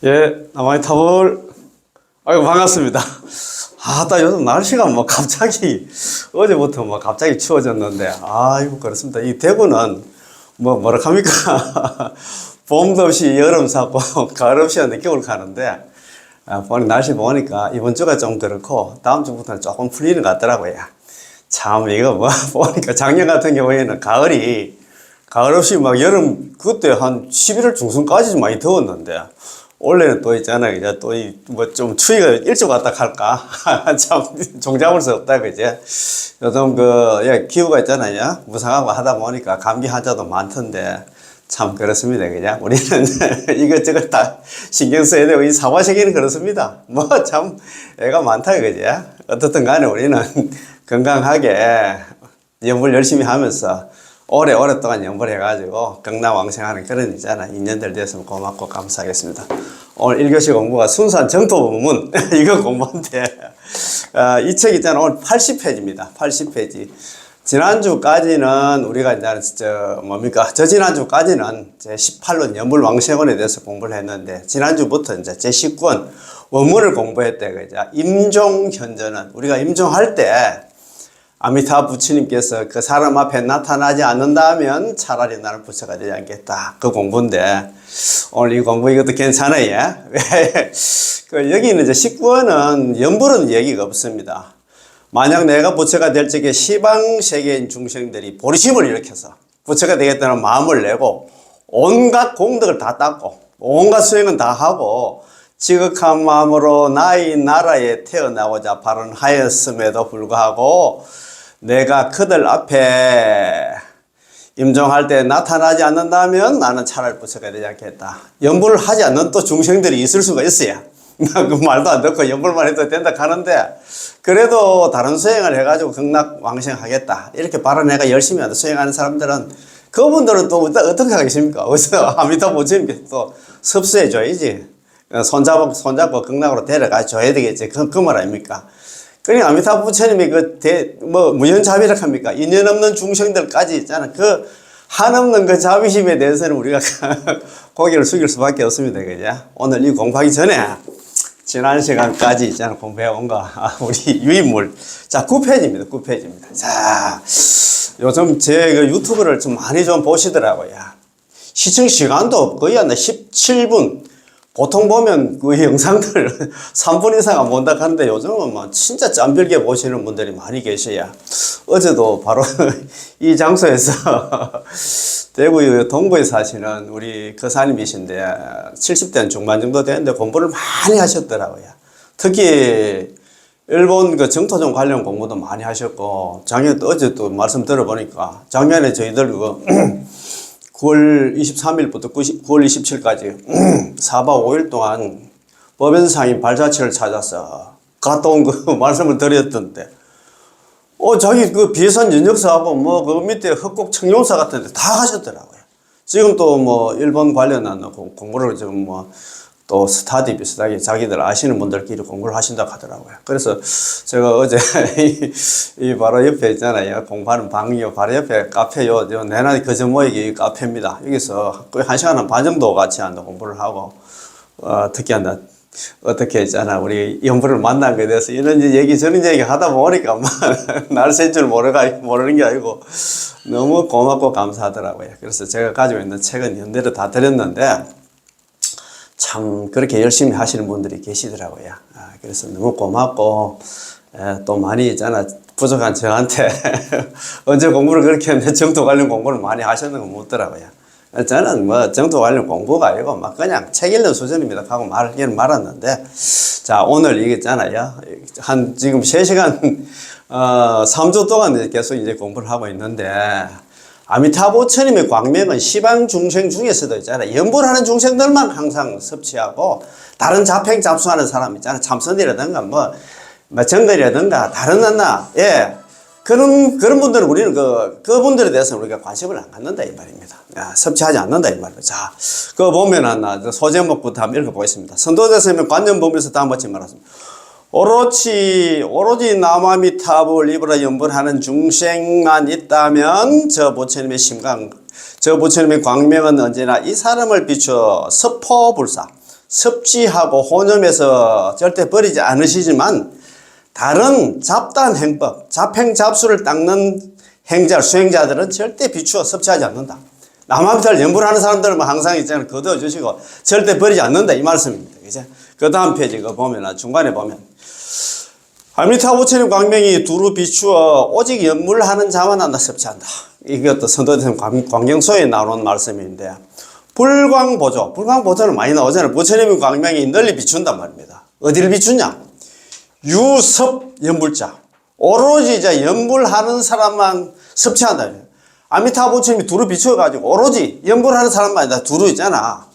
예, 아마이타볼. 아이고, 반갑습니다. 나 요즘 날씨가 뭐 갑자기, 어제부터 뭐 갑자기 추워졌는데, 아이고, 그렇습니다. 이 대구는 뭐라 합니까? 봄도 없이 여름 사고, 가을 없이 늦겨울 가는데, 보니 날씨 보니까 이번 주가 좀 그렇고, 다음 주부터는 조금 풀리는 것 같더라고요. 참, 이거 뭐, 보니까 작년 같은 경우에는 가을 없이 막 여름, 그때 한 11월 중순까지 좀 많이 더웠는데, 원래는 또 있잖아요. 이제 또 뭐 좀 추위가 일찍 왔다 갈까? 참, 종잡을 수 없다, 그제? 요즘 기후가 있잖아요. 무상하고 하다 보니까 감기 환자도 많던데, 참 그렇습니다. 그냥 우리는 이것저것 다 신경 써야 되고, 이 사과세계는 그렇습니다. 뭐 참 애가 많다, 그제? 어떻든 간에 우리는 건강하게 연구를 열심히 하면서 오랫동안 연구를 해가지고 경락왕생하는 그런 있잖아. 인연들 됐으면 고맙고 감사하겠습니다. 오늘 1교시 공부가 순수한 정토 부문 이거 공부인데 이 책 있잖아. 오늘 80페이지입니다. 80페이지. 지난주까지는 우리가 이제 저지난주까지는 제 18론 연불왕생원에 대해서 공부를 했는데 지난주부터 이제 제 19권 원문을 공부했대. 그죠? 임종현전은 우리가 임종할 때 아미타 부처님께서 그 사람 앞에 나타나지 않는다면 차라리 나는 부처가 되지 않겠다. 그 공부인데, 오늘 이 공부 이것도 괜찮아요. 여기는 이제 19원은 연불은 얘기가 없습니다. 만약 내가 부처가 될 적에 시방세계인 중생들이 보리심을 일으켜서 부처가 되겠다는 마음을 내고 온갖 공덕을 다 닦고 온갖 수행은 다 하고 지극한 마음으로 나의 나라에 태어나고자 발언하였음에도 불구하고 내가 그들 앞에 임종할 때 나타나지 않는다면 나는 차라리 부처가 되지 않겠다. 연불을 하지 않는 또 중생들이 있을 수가 있어요. 그 말도 안 듣고 연불만 해도 된다 하는데 그래도 다른 수행을 해가지고 극락왕생하겠다. 이렇게 발언해가 열심히 수행하는 사람들은 그분들은 또 어떻게 하겠습니까? 어디서 아미타 부처님께서 또 섭수해줘야지. 손잡고 극락으로 데려가 줘야 되겠지. 그 말 아닙니까? 그러니까 아미타 부처님이 무연자비라 합니까? 인연 없는 중생들까지 있잖아. 그 한없는 그 자비심에 대해서는 우리가 고개를 숙일 수밖에 없습니다. 그죠? 오늘 이 공부하기 전에 지난 시간까지 있잖아. 공부해온 거. 우리 유인물. 자, 9페이지입니다. 9페이지입니다. 자, 요즘 제 유튜브를 좀 많이 좀 보시더라고요. 시청 시간도 거의 한 17분. 보통 보면 그 영상들 3분 이상 안 본다 하는데 요즘은 뭐 진짜 짬별게 보시는 분들이 많이 계셔야. 어제도 바로 이 장소에서 대구 동구에 사시는 우리 거사님이신데 70대 중반 정도 되는데 공부를 많이 하셨더라고요. 특히 일본 정토종 관련 공부도 많이 하셨고 어제 또 말씀 들어보니까 작년에 저희들 9월 23일부터 9월 27일까지 4박 5일 동안 법연상인 발자취를 찾아서 갔다 온 그 말씀을 드렸던데, 자기 비선 연역사하고 그 밑에 흑곡 청룡사 같은 데 다 가셨더라고요. 지금 또 일본 관련한 공부를 지금 또 스타디 비슷하게 자기들 아시는 분들끼리 공부를 하신다고 하더라고요. 그래서 제가 어제 이 바로 옆에 있잖아요. 공부하는 방이요. 바로 옆에 카페요. 내나 거저모이기 카페입니다. 여기서 거의 1시간 반 정도 같이 공부를 하고, 특히 어떻게 있잖아. 우리 연부를 만난 거에 대해서 이런 얘기 저런 얘기 하다 보니까 날 셀 줄 모르는 게 아니고 너무 고맙고 감사하더라고요. 그래서 제가 가지고 있는 책은 연대로 다 드렸는데, 참 그렇게 열심히 하시는 분들이 계시더라고요. 그래서 너무 고맙고 또 많이 있잖아 부족한 저한테 언제 공부를 그렇게 했는데 정토 관련 공부를 많이 하셨는 거 묻더라고요. 저는 정토 관련 공부가 아니고 그냥 책 읽는 수준입니다 하고 말았는데, 자, 오늘 이게 있잖아요. 지금 3시간 3주 동안 계속 이제 공부를 하고 있는데, 아미타 부처님의 광명은 시방 중생 중에서도 있잖아요. 연불하는 중생들만 항상 섭취하고, 다른 잡행 잡수하는 사람 있잖아요. 참선이라든가 정글이라든가 다른 그런 분들은 우리는 그분들에 대해서는 우리가 관심을 안 갖는다 이 말입니다. 섭취하지 않는다 이 말입니다. 자, 보면은 소제목부터 한번 읽어보겠습니다. 선도대스님의 관념 보면서 다음같이 말했습니다. 오로지 나마미타불 입으로 연불하는 중생만 있다면 저 부처님의 광명은 언제나 이 사람을 비추어 서포불사, 섭취하고 혼염해서 절대 버리지 않으시지만 다른 잡다한 행법, 잡행잡수를 닦는 행자, 수행자들은 절대 비추어 섭취하지 않는다. 남아미타를 연불하는 사람들은 항상 있잖아요. 거두어 주시고 절대 버리지 않는다 이 말씀입니다. 그죠? 그 다음 페이지 보면 중간에 보면 아미타 부처님 광명이 두루 비추어 오직 연물하는 자만 한다 섭취한다. 이것도 선도대선 광경소에 나오는 말씀인데 불광보조, 불광보조는 많이 나오잖아요. 부처님의 광명이 널리 비춘단 말입니다. 어디를 비추냐? 유섭 연불자, 오로지 이제 연불하는 사람만 섭취한다. 아미타 부처님이 두루 비추어가지고 오로지 연불하는 사람만 다 두루 있잖아.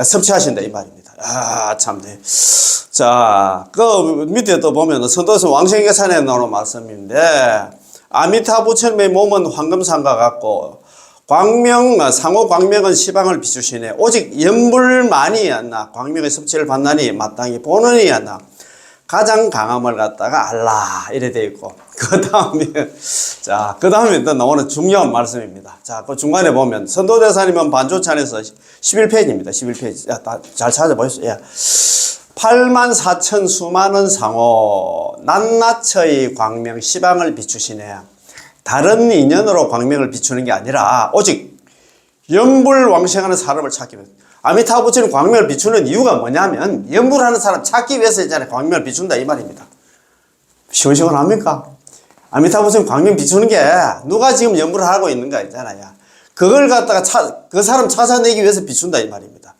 섭취하신다 이 말입니다. 아, 참. 네. 자, 그 밑에 또 보면 선도선 왕생계산에 나오는 말씀인데 아미타 부처님의 몸은 황금상과 같고 상호 광명은 시방을 비추시네. 오직 연불만이 않나 광명의 섭취를 받나니 마땅히 보느니 않나 가장 강함을 갖다가 알라 이래 되어 있고 그 다음에 자, 그 다음에 또 나오는 중요한 말씀입니다. 자, 그 중간에 보면 선도대사님은 반조찬에서 11페이지입니다. 11페이지. 잘 찾아보십시오. 예. 8만 4천 수많은 상호 낱낱의 광명 시방을 비추시네. 다른 인연으로 광명을 비추는 게 아니라 오직 연불왕생하는 사람을 찾기 위해서 아미타부 부처님 광명을 비추는 이유가 뭐냐면 연불하는 사람 찾기 위해서 있잖아요. 광명을 비춘다 이 말입니다. 시원시원합니까? 아미타부 부처님 광명 비추는 게 누가 지금 연불을 하고 있는가 있잖아요. 그걸 갖다가 그 사람 찾아내기 위해서 비춘다 이 말입니다.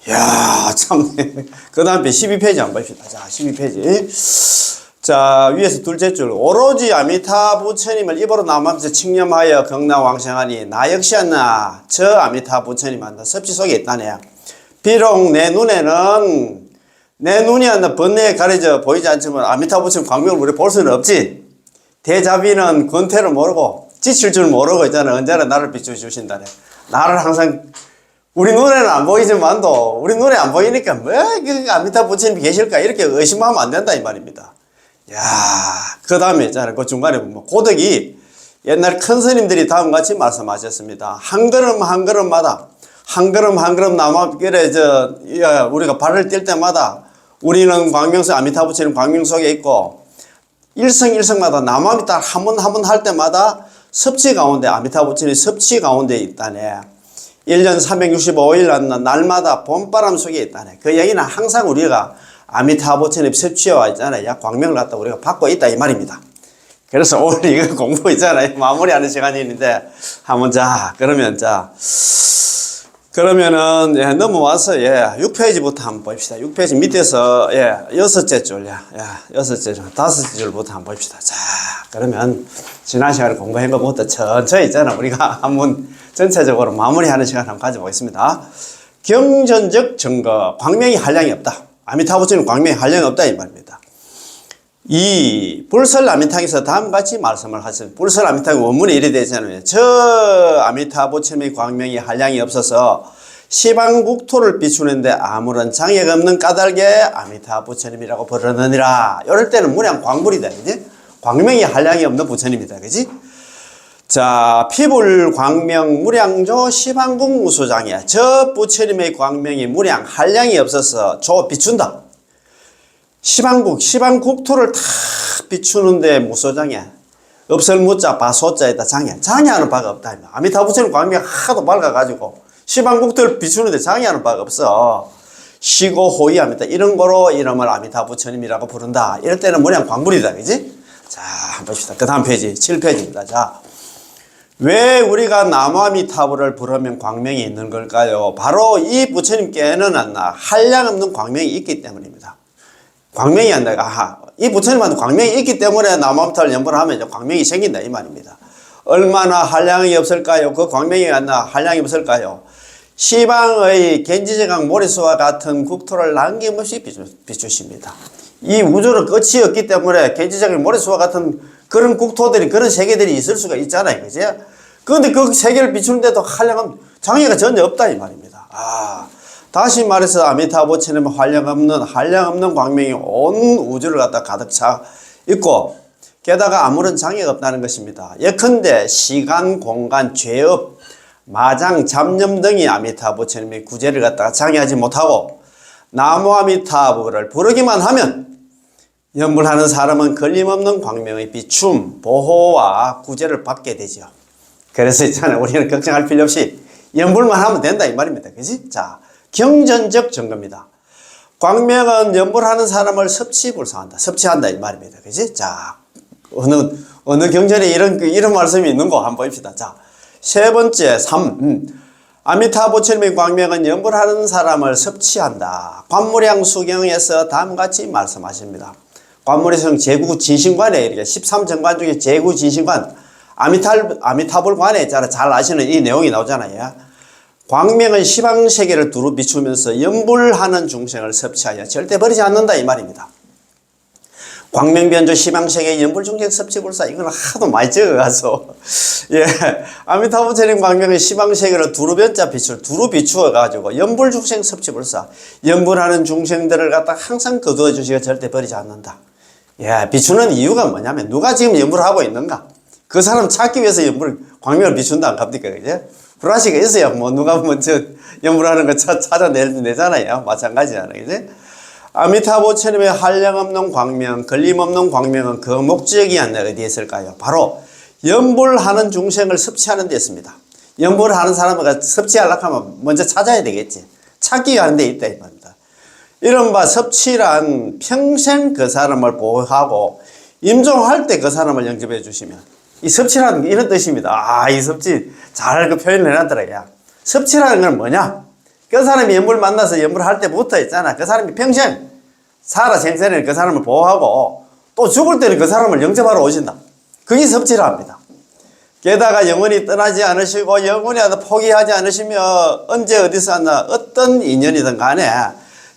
이야, 참네. 그 다음에 12페이지 한번 봅시다. 자, 12페이지. 자, 위에서 둘째 줄. 오로지 아미타 부처님을 입으로 남하면서 칭념하여 경락왕생하니 나 역시 않나 저 아미타 부처님한테 섭취 속에 있다네. 비록 내 눈에는 내 눈이 않나 번뇌에 가려져 보이지 않지만 아미타 부처님 광명을 우리 볼 수는 없지. 대자비는 권태를 모르고 지칠 줄 모르고 있잖아. 언제나 나를 비춰주신다네. 나를 항상 우리 눈에는 안 보이지만도 우리 눈에 안 보이니까 왜 아미타 부처님이 계실까 이렇게 의심하면 안 된다 이 말입니다. 야, 그 다음에 있잖아요. 그 중간에 보면 고덕이 옛날 큰 스님들이 다음같이 말씀하셨습니다. 한 걸음 한 걸음마다 한 걸음 한 걸음 남아길에 우리가 발을 뗄 때마다 우리는 광명속 아미타 부처님 광명 속에 있고 일성일성마다 남아미타 한 번 한 번 할 때마다 섭취 가운데 아미타 부처님 섭취 가운데 있다네. 1년 365일 하는 날마다 봄바람 속에 있다네. 그 얘기는 항상 우리가 아미타 부처님 섭취와 있잖아요. 광명을 갖다 우리가 받고 있다 이 말입니다. 그래서 오늘 이거 공부 있잖아요. 마무리하는 시간이 있는데 한번 그러면은 넘어와서 6페이지부터 한번 봅시다. 6페이지 밑에서 여섯째 줄, 여섯째 줄, 다섯째 줄부터 한번 봅시다. 자, 그러면 지난 시간에 공부한 것부터 천천히 있잖아. 우리가 한번 전체적으로 마무리하는 시간 한번 가져보겠습니다. 경전적 증거, 광명이 한량이 없다. 아미타 부처님 광명이 한량이 없다 이 말입니다. 이 불설 아미탕에서 다음같이 말씀을 하셨습니다. 불설 아미탕 원문에 이래 되잖아요. 저 아미타 부처님의 광명이 한량이 없어서 시방국토를 비추는데 아무런 장애가 없는 까닭에 아미타 부처님이라고 부르느니라. 이럴 때는 무량 광불이다, 그지? 광명이 한량이 없는 부처님이다, 그지? 자, 피불 광명 무량조 시방국 무소장이야. 저 부처님의 광명이 무량 한량이 없어서 비춘다. 시방국토를 다 비추는데 무소장이야. 없을 무자 바소자에다 장애하는 바가 없다. 아미타 부처님 광명 하도 밝아가지고 시방국토를 비추는데 장애하는 바가 없어. 시고 호의합니다. 이런 거로 이름을 아미타 부처님이라고 부른다. 이럴 때는 무량 광불이다, 그지? 자, 한번 봅시다. 그 다음 페이지 7페이지입니다. 자, 왜 우리가 나무아미타불을 부르면 광명이 있는 걸까요? 바로 이 부처님께는 한량 없는 광명이 있기 때문입니다. 광명이 아니라 이 부처님한테 광명이 있기 때문에 나무아미타불을 연불하면 이제 광명이 생긴다 이 말입니다. 얼마나 한량이 없을까요? 그 광명이 한량이 없을까요? 시방의 겐지제강 모리수와 같은 국토를 남김없이 비추십니다. 이 우주는 끝이 없기 때문에 겐지제강 모리수와 같은 그런 국토들이, 그런 세계들이 있을 수가 있잖아요. 그지? 그런데 그 세계를 비추는데도 한량은 장애가 전혀 없다, 이 말입니다. 다시 말해서 아미타 부처님은 한량 없는 광명이 온 우주를 갖다 가득 차 있고, 게다가 아무런 장애가 없다는 것입니다. 예컨대 시간, 공간, 죄업, 마장, 잡념 등이 아미타 부처님의 구제를 갖다가 장애하지 못하고, 나무아미타불을 부르기만 하면 연불하는 사람은 걸림없는 광명의 비춤, 보호와 구제를 받게 되죠. 그래서 있잖아요. 우리는 걱정할 필요 없이 연불만 하면 된다 이 말입니다. 그지? 자, 경전적 증거입니다. 광명은 연불하는 사람을 섭취불상한다. 섭취한다 이 말입니다. 그지? 자, 어느 경전에 이런 말씀이 있는 거 한번 봅시다. 자, 세 번째, 아미타부처님의 광명은 연불하는 사람을 섭취한다. 관무량 수경에서 다음같이 말씀하십니다. 관무량성 제구진신관에 이렇게 13정관 중에 제구진신관 아미타불관에 잘 아시는 이 내용이 나오잖아요. 광명은 시방세계를 두루 비추면서 연불하는 중생을 섭취하여 절대 버리지 않는다 이 말입니다. 광명변조 시방세계 연불중생 섭취불사 이걸 하도 많이 적어가서 예, 아미타부처님 광명은 시방세계를 두루 비추어가지고 연불중생 섭취불사 연불하는 중생들을 갖다 항상 거두어 주시고 절대 버리지 않는다. 예, 비추는 이유가 뭐냐면 누가 지금 연불을 하고 있는가? 그 사람 찾기 위해서 광명을 비춘다 안 갑니까? 그죠? 불화시가 있어야 뭐 누가 먼저 연불하는 거 찾아내잖아요. 마찬가지잖아요. 그죠? 아미타부처님의 한량없는 광명, 걸림없는 광명은 그 목적이 아니라 어디에 있을까요? 바로 연불하는 중생을 섭취하는 데 있습니다. 연불을 하는 사람을 섭취하려고 하면 먼저 찾아야 되겠지. 찾기 위한 데 있다 이 말입니다. 이른바 섭취란 평생 그 사람을 보호하고 임종할 때 그 사람을 영접해 주시면 이 섭취라는 게 이런 뜻입니다. 이 섭취 잘 그 표현을 해놨더라고요. 섭취라는 건 뭐냐? 그 사람이 연불 만나서 연불 할 때부터 있잖아. 그 사람이 평생 살아 생전에는 그 사람을 보호하고 또 죽을 때는 그 사람을 영접하러 오신다. 그게 섭취라 합니다. 게다가 영원히 떠나지 않으시고 영원히 포기하지 않으시며 언제 어디서 하나 어떤 인연이든 간에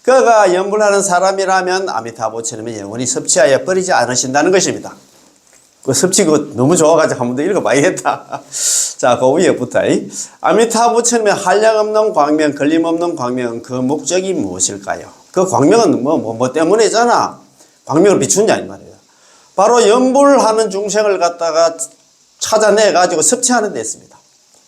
그가 연불하는 사람이라면 아미타부처님은 영원히 섭취하여 버리지 않으신다는 것입니다. 그 섭취 그 너무 좋아가지고 한 번 더 읽어봐야겠다. 자, 그 위에부터. 아미타부처님의 한량없는 광명, 걸림없는 광명은 그 목적이 무엇일까요? 그 광명은 뭐 때문이잖아. 광명을 비춘다 이 말이에요. 바로 연불하는 중생을 갖다가 찾아내가지고 섭취하는 데 있습니다.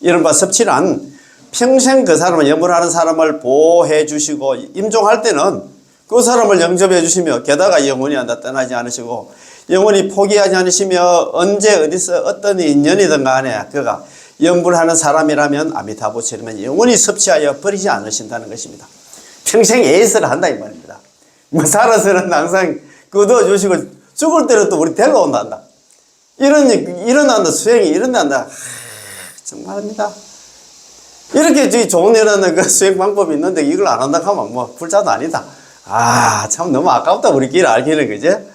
이른바 섭취란 평생 그 사람을 연불하는 사람을 보호해 주시고 임종할 때는 그 사람을 영접해 주시며 게다가 영원히 떠나지 않으시고 영원히 포기하지 않으시며 언제 어디서 어떤 인연이든 간에 그가 연불하는 사람이라면 아미타부처님은 영원히 섭취하여 버리지 않으신다는 것입니다. 평생 예의를 한다 이 말입니다. 뭐 살아서는 항상 거두어 주시고 죽을 때는 또 우리 데리러 온단다. 일어난다 수행이 일어난다. 정말입니다. 이렇게 좋은 일하는 그 수행 방법이 있는데 이걸 안 한다 하면 뭐 불자도 아니다. 참 너무 아깝다 우리끼리 알기는 그제?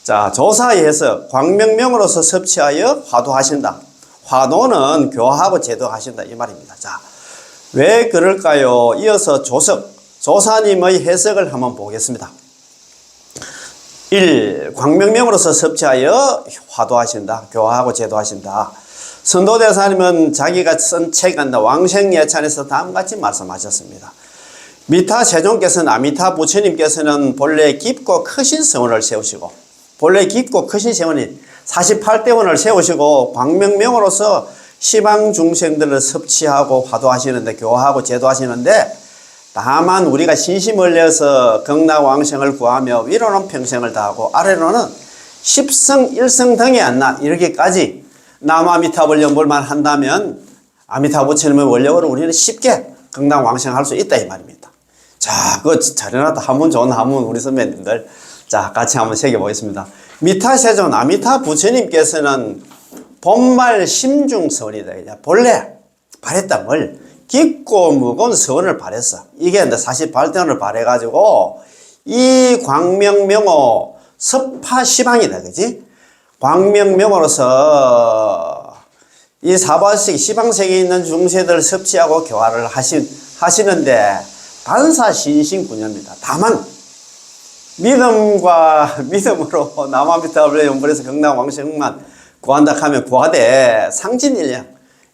자, 조사에서 광명명으로서 섭취하여 화도하신다. 화도는 교하고 제도하신다 이 말입니다. 자, 왜 그럴까요? 이어서 조사님의 해석을 한번 보겠습니다. 1. 광명명으로서 섭취하여 화도하신다. 교하고 제도하신다. 선도대사님은 자기가 쓴 책 왕생예찬에서 다음같이 말씀하셨습니다. 미타 세종께서는 아미타 부처님께서는 본래 깊고 크신 서원을 세우시고 본래 깊고 크신 세원이 48대원을 세우시고 광명명으로서 시방 중생들을 섭취하고 화도하시는데 교화하고 제도하시는데 다만 우리가 신심을 내어서 극락왕생을 구하며 위로는 평생을 다하고 아래로는 십성 일성 등이 안나 이렇게까지 남아미타불 연불만 한다면 아미타부처님의 원력으로 우리는 쉽게 극락왕생할 수 있다 이 말입니다. 자, 그거 잘 해놨다. 한문 좋은 한문 우리 선배님들 자 같이 한번 새겨보겠습니다. 미타세존 아미타 부처님께서는 본말 심중서원이다. 본래 발했던 걸 깊고 무거운 서원을 발했어. 이게 48대원을 발해가지고 이 광명명호 섭파시방이다. 그지? 광명명으로서 이 사바식 시방세계에 있는 중세들을 섭취하고 교화를 하시는데 반사신신군입니다. 다만 믿음으로 남아미타불에 연불해서 극락왕생만 구한다 하면 구하되 상진일량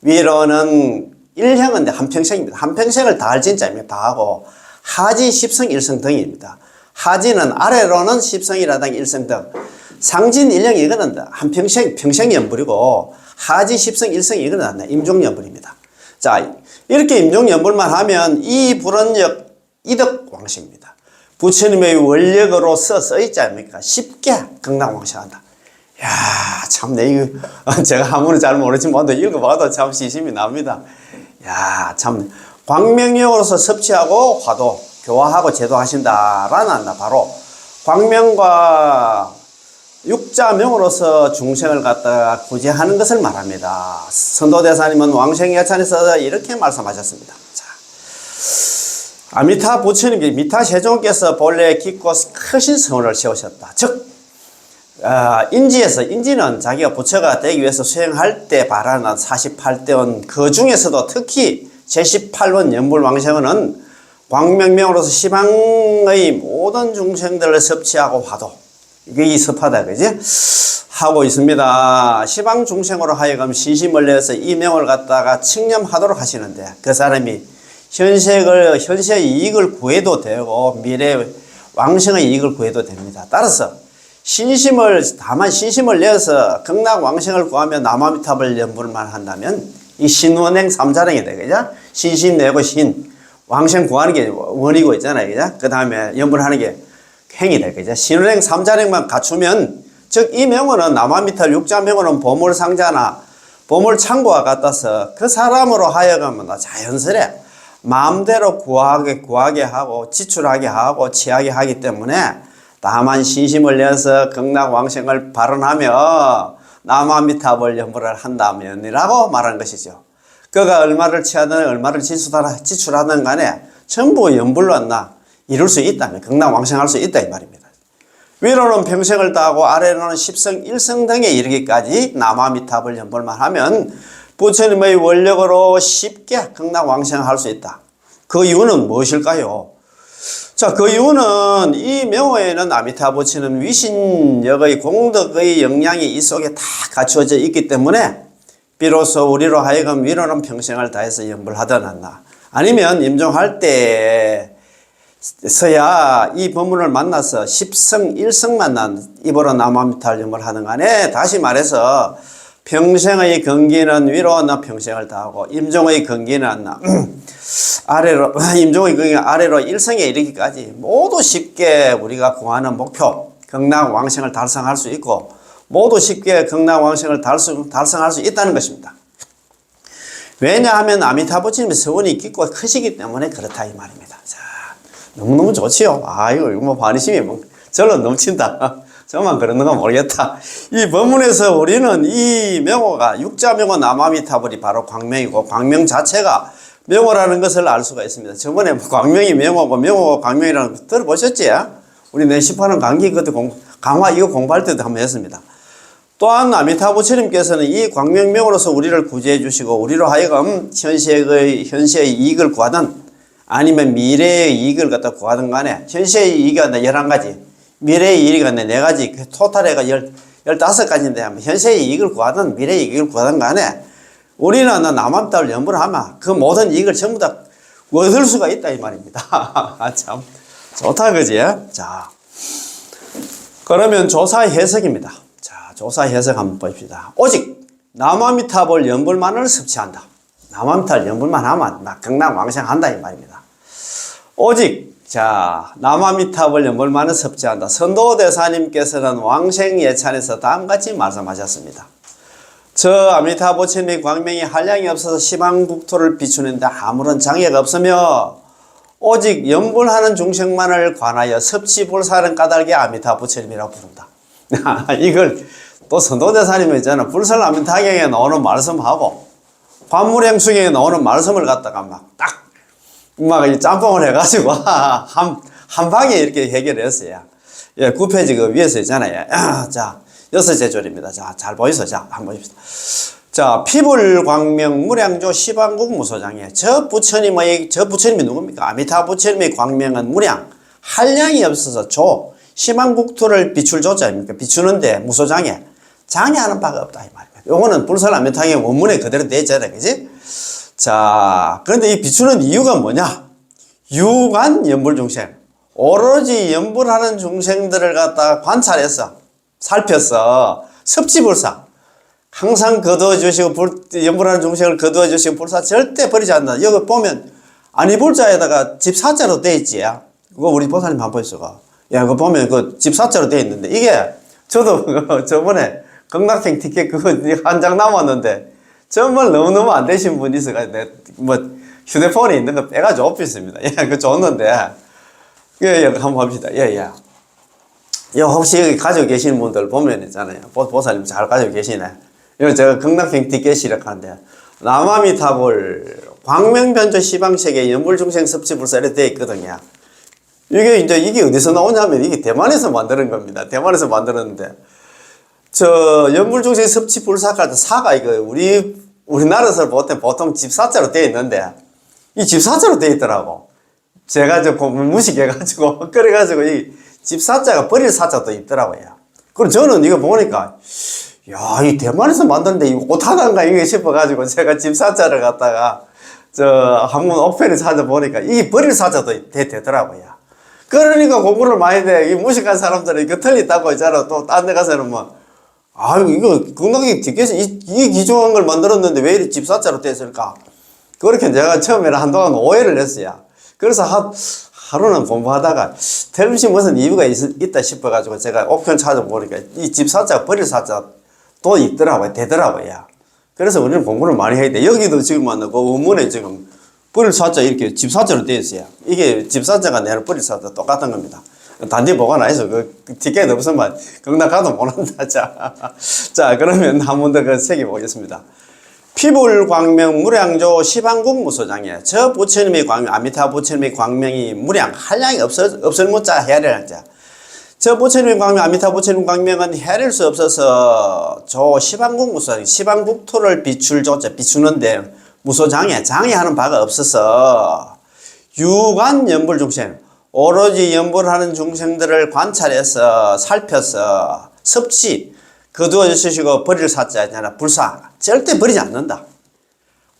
위로는 일형은 한평생입니다. 한평생을 다할 진짜입니다. 다하고 하지 십성 일성 등입니다. 하지는 아래로는 십성이라당 일성 등 상진 일령 이거는 평생 연불이고 하지 십성 일성 이거는 임종 연불입니다. 자, 이렇게 임종 연불만 하면 이 불원력 이덕 왕생입니다. 부처님의 원력으로서 써있지 않습니까? 쉽게 극락왕생한다. 야, 참내 이거 제가 한문은 잘 모르지만 읽어봐도 참 시심이 납니다. 야, 참 광명력으로서 섭취하고 화도 교화하고 제도하신다라는 바로 광명과 육자명으로서 중생을 갖다가 구제하는 것을 말합니다. 선도대사님은 왕생예찬에서 이렇게 말씀하셨습니다. 자, 아미타 부처님, 미타 세종께서 본래 깊고 크신 성을 세우셨다. 즉, 인지에서, 인지는 자기가 부처가 되기 위해서 수행할 때 바라는 48대원, 그 중에서도 특히 제18원 연불왕생은 광명명으로서 시방의 모든 중생들을 섭취하고 화도, 이게 이 섭하다, 그지? 하고 있습니다. 시방 중생으로 하여금 신심을 내서 이 명을 갖다가 칭념하도록 하시는데, 그 사람이 현세의 이익을 구해도 되고, 미래 왕생의 이익을 구해도 됩니다. 따라서, 다만 신심을 내어서 극락왕생을 구하며 남아미탑을 연불만 한다면, 이 신원행 삼자령이 되겠죠? 신심 내고 왕생 구하는 게 원이고 있잖아요. 그죠? 그 다음에 연불하는 게 행이 될 거죠. 신원행 삼자령만 갖추면, 즉, 이 명언은 남아미탈 육자명언은 보물상자나 보물창고와 같아서 그 사람으로 하여금 자연스레 마음대로 구하게 하고 지출하게 하고 취하게 하기 때문에 다만 신심을 내어서 극락왕생을 발언하며 남아미탑을 연불을 한다면이라고 말하는 것이죠. 그가 얼마를 취하든 얼마를 지출하든 간에 전부 연불로 이룰 수 있다면 극락왕생할 수 있다 이 말입니다. 위로는 평생을 다하고 아래로는 십성 일성 등에 이르기까지 남아미탑을 연불만 하면 부처님의 원력으로 쉽게 극락왕생할 수 있다. 그 이유는 무엇일까요? 자, 그 이유는 이 명호에는 아미타 부처는 위신력의 공덕의 영향이 이 속에 다 갖추어져 있기 때문에 비로소 우리로 하여금 위로는 평생을 다해서 연불하더나 아니면 임종할 때서야 이 법문을 만나서 십성 일성만 입으로 남아미타를 연불하는 간에 다시 말해서 평생의 근기는 위로나 평생을 다하고 임종의 근기는 임종의 근기는 아래로 일성에 이르기까지 모두 쉽게 우리가 구하는 목표 극락왕생을 달성할 수 있고 모두 쉽게 극락왕생을 달성할 수 있다는 것입니다. 왜냐하면 아미타 부처님의 서원이 깊고 크시기 때문에 그렇다 이 말입니다. 자, 너무너무 좋지요. 이거 뭐 반의심이 절로 넘친다. 저만 그러는가 모르겠다. 이 법문에서 우리는 이 명호가 육자명호 남아미타불이 바로 광명이고 광명 자체가 명호라는 것을 알 수가 있습니다. 저번에 광명이 명호고 명호가 광명이라는 거 들어보셨지? 우리 내 18원 강기 그때 강화 이거 공부할 때도 한번 했습니다. 또한 아미타 부처님께서는 이 광명명으로서 우리를 구제해 주시고 우리로 하여금 현세의 이익을 구하든 아니면 미래의 이익을 갖다 구하든 간에 현세의 이익이 11가지 미래의 이익이 4가지 토탈해가 15가지인데 현세의 이익을 구하든 미래의 이익을 구하든 간에 우리는 남아미타를 연불하면 그 모든 이익을 전부 다 얻을 수가 있다 이 말입니다. 참 좋다 그지? 자, 그러면 조사 해석입니다. 자, 조사 해석 한번 봅시다. 오직 남아미타불 연불만을 섭취한다. 남아미타를 연불만 하면 극락왕생한다 이 말입니다. 오직 자, 남아미탑을 연불만을 섭취한다. 선도대사님께서는 왕생예찬에서 다음같이 말씀하셨습니다. 저 아미타 부처님의 광명이 한량이 없어서 시방국토를 비추는데 아무런 장애가 없으며 오직 연불하는 중생만을 관하여 섭취불사는 까닭에 아미타 부처님이라고 부른다. 이걸 또 선도대사님이 있잖아. 불설 아미타경에 나오는 말씀하고 관물행수경에 나오는 말씀을 갖다가 막 짬뽕을 해가지고, 한 방에 이렇게 해결했어요. 예, 9페이지 그 위에서 있잖아요. 자, 6째 줄입니다. 자, 잘 보이소. 자, 한번 봅시다. 자, 피불광명 무량조 시방국 무소장에 저 부처님이 누굽니까? 아미타 부처님의 광명은 무량, 한량이 없어서 시방국토를 비출 조자입니까? 비추는데 무소장에 장애하는 바가 없다. 이 말입니다. 요거는 불설 아미타경의 원문에 그대로 되어 있잖아요. 그지? 자, 그런데 이 비추는 이유가 뭐냐? 유관 연불중생. 오로지 연불하는 중생들을 갖다가 관찰해서, 살펴서, 섭취불사. 항상 거두어주시고, 연불하는 중생을 거두어주시고, 불사 절대 버리지 않는다. 여기 보면, 아니불자에다가 집사자로 되어 있지. 그거 우리 보사님 한번 있어가. 야, 그거 보면 그 집사자로 되어 있는데, 이게, 저도 그거 저번에 극락행 티켓 그거 한 장 남았는데, 정말 너무너무 안 되신 분이 있어가지고, 뭐, 휴대폰에 있는 거 빼가지고 오피스입니다. 예, 그거 줬는데, 예, 한번 봅시다. 예, 예. 혹시 여기 가지고 계시는 분들 보면 있잖아요. 보사님 잘 가지고 계시네. 이거 제가 극락행 티켓이라고 하는데, 남아미타불, 광명변조 시방책에 연불중생 섭취불사 이렇게 되어 있거든요. 이게 어디서 나오냐면, 이게 대만에서 만드는 겁니다. 대만에서 만들었는데, 연불중생 섭취불사가 사가 이거, 우리나라에서 보통 집사자로 되어 있는데, 이 집사자로 되어 있더라고. 제가 무식해가지고, 그래가지고, 이 집사자가 버릴 사자도 있더라고요. 그럼 저는 이거 보니까, 야, 이 대만에서 만드는데 이거 오타단가 이게 싶어가지고, 제가 집사자를 갖다가, 한번 옥편에 찾아보니까, 이게 버릴 사자도 되더라고요. 그러니까 공부를 많이 돼. 이 무식한 사람들은 이거 틀렸다고 있잖아. 또 딴 데 가서는 뭐, 이거 극락이 뒷께서 이 기종한 걸 만들었는데 왜 이렇게 집사자로 됐을까? 그렇게 제가 처음에는 한동안 오해를 했어요. 그래서 하루는 공부하다가 틀림없이 무슨 이유가 있다 싶어가지고 제가 옥편 찾아보니까 이 집사자 버릴 사자 또 있더라고요. 되더라고요. 그래서 우리는 공부를 많이 해야 돼. 여기도 지금 그 의문에 지금 버릴 사자 이렇게 집사자로 되어 있어요. 이게 집사자가 내는 버릴 사자 똑같은 겁니다. 단지 보관해서 그 티켓 없으면 극락 가도 못한다. 자, 그러면 한 번 더 그 새겨보겠습니다. 피불광명 무량조 시방국 무소장에 저 부처님의 광명, 아미타 부처님의 광명이 무량, 한량이 없을 무자 헤아릴 자. 저 부처님의 광명, 아미타 부처님 광명은 헤아릴 수 없어서 저 시방국 무소장, 시방국토를 비추는데 무소장에 장애하는 바가 없어서 유관 연불중생, 오로지 연불하는 중생들을 관찰해서 살펴서 섭취, 거두어 주시고 버릴 사자 아니라 불사 절대 버리지 않는다.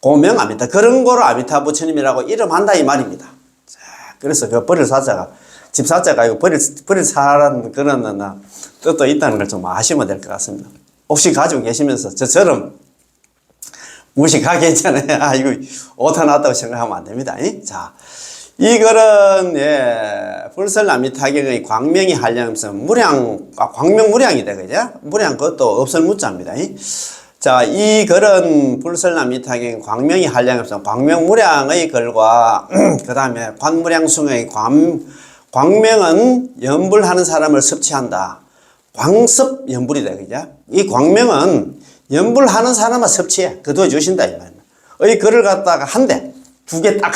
고명 아미타, 그런 거로 아미타 부처님이라고 이름한다 이 말입니다. 자, 그래서 그 버릴 사자가 집사자가 아니고 버릴 사라는 그런 뜻도 있다는 걸 좀 아시면 될 것 같습니다. 혹시 가지고 계시면서 저처럼 무식하게 있잖아요. 이거 오타 났다고 생각하면 안 됩니다. 자, 이 글은 불설나미타경의 광명이 한량에서 광명무량이다, 그죠? 무량 그것도 없을 무자입니다. 자, 이 글은 불설나미타경 광명이 한량에서 광명무량의 글과 그 다음에 관무량숭의 광명은 연불하는 사람을 섭취한다. 광섭 연불이다, 그죠? 이 광명은 연불하는 사람을 섭취해. 거두어 주신다, 이 말입니다. 이 글을 갖다가 한 대, 두 개 딱,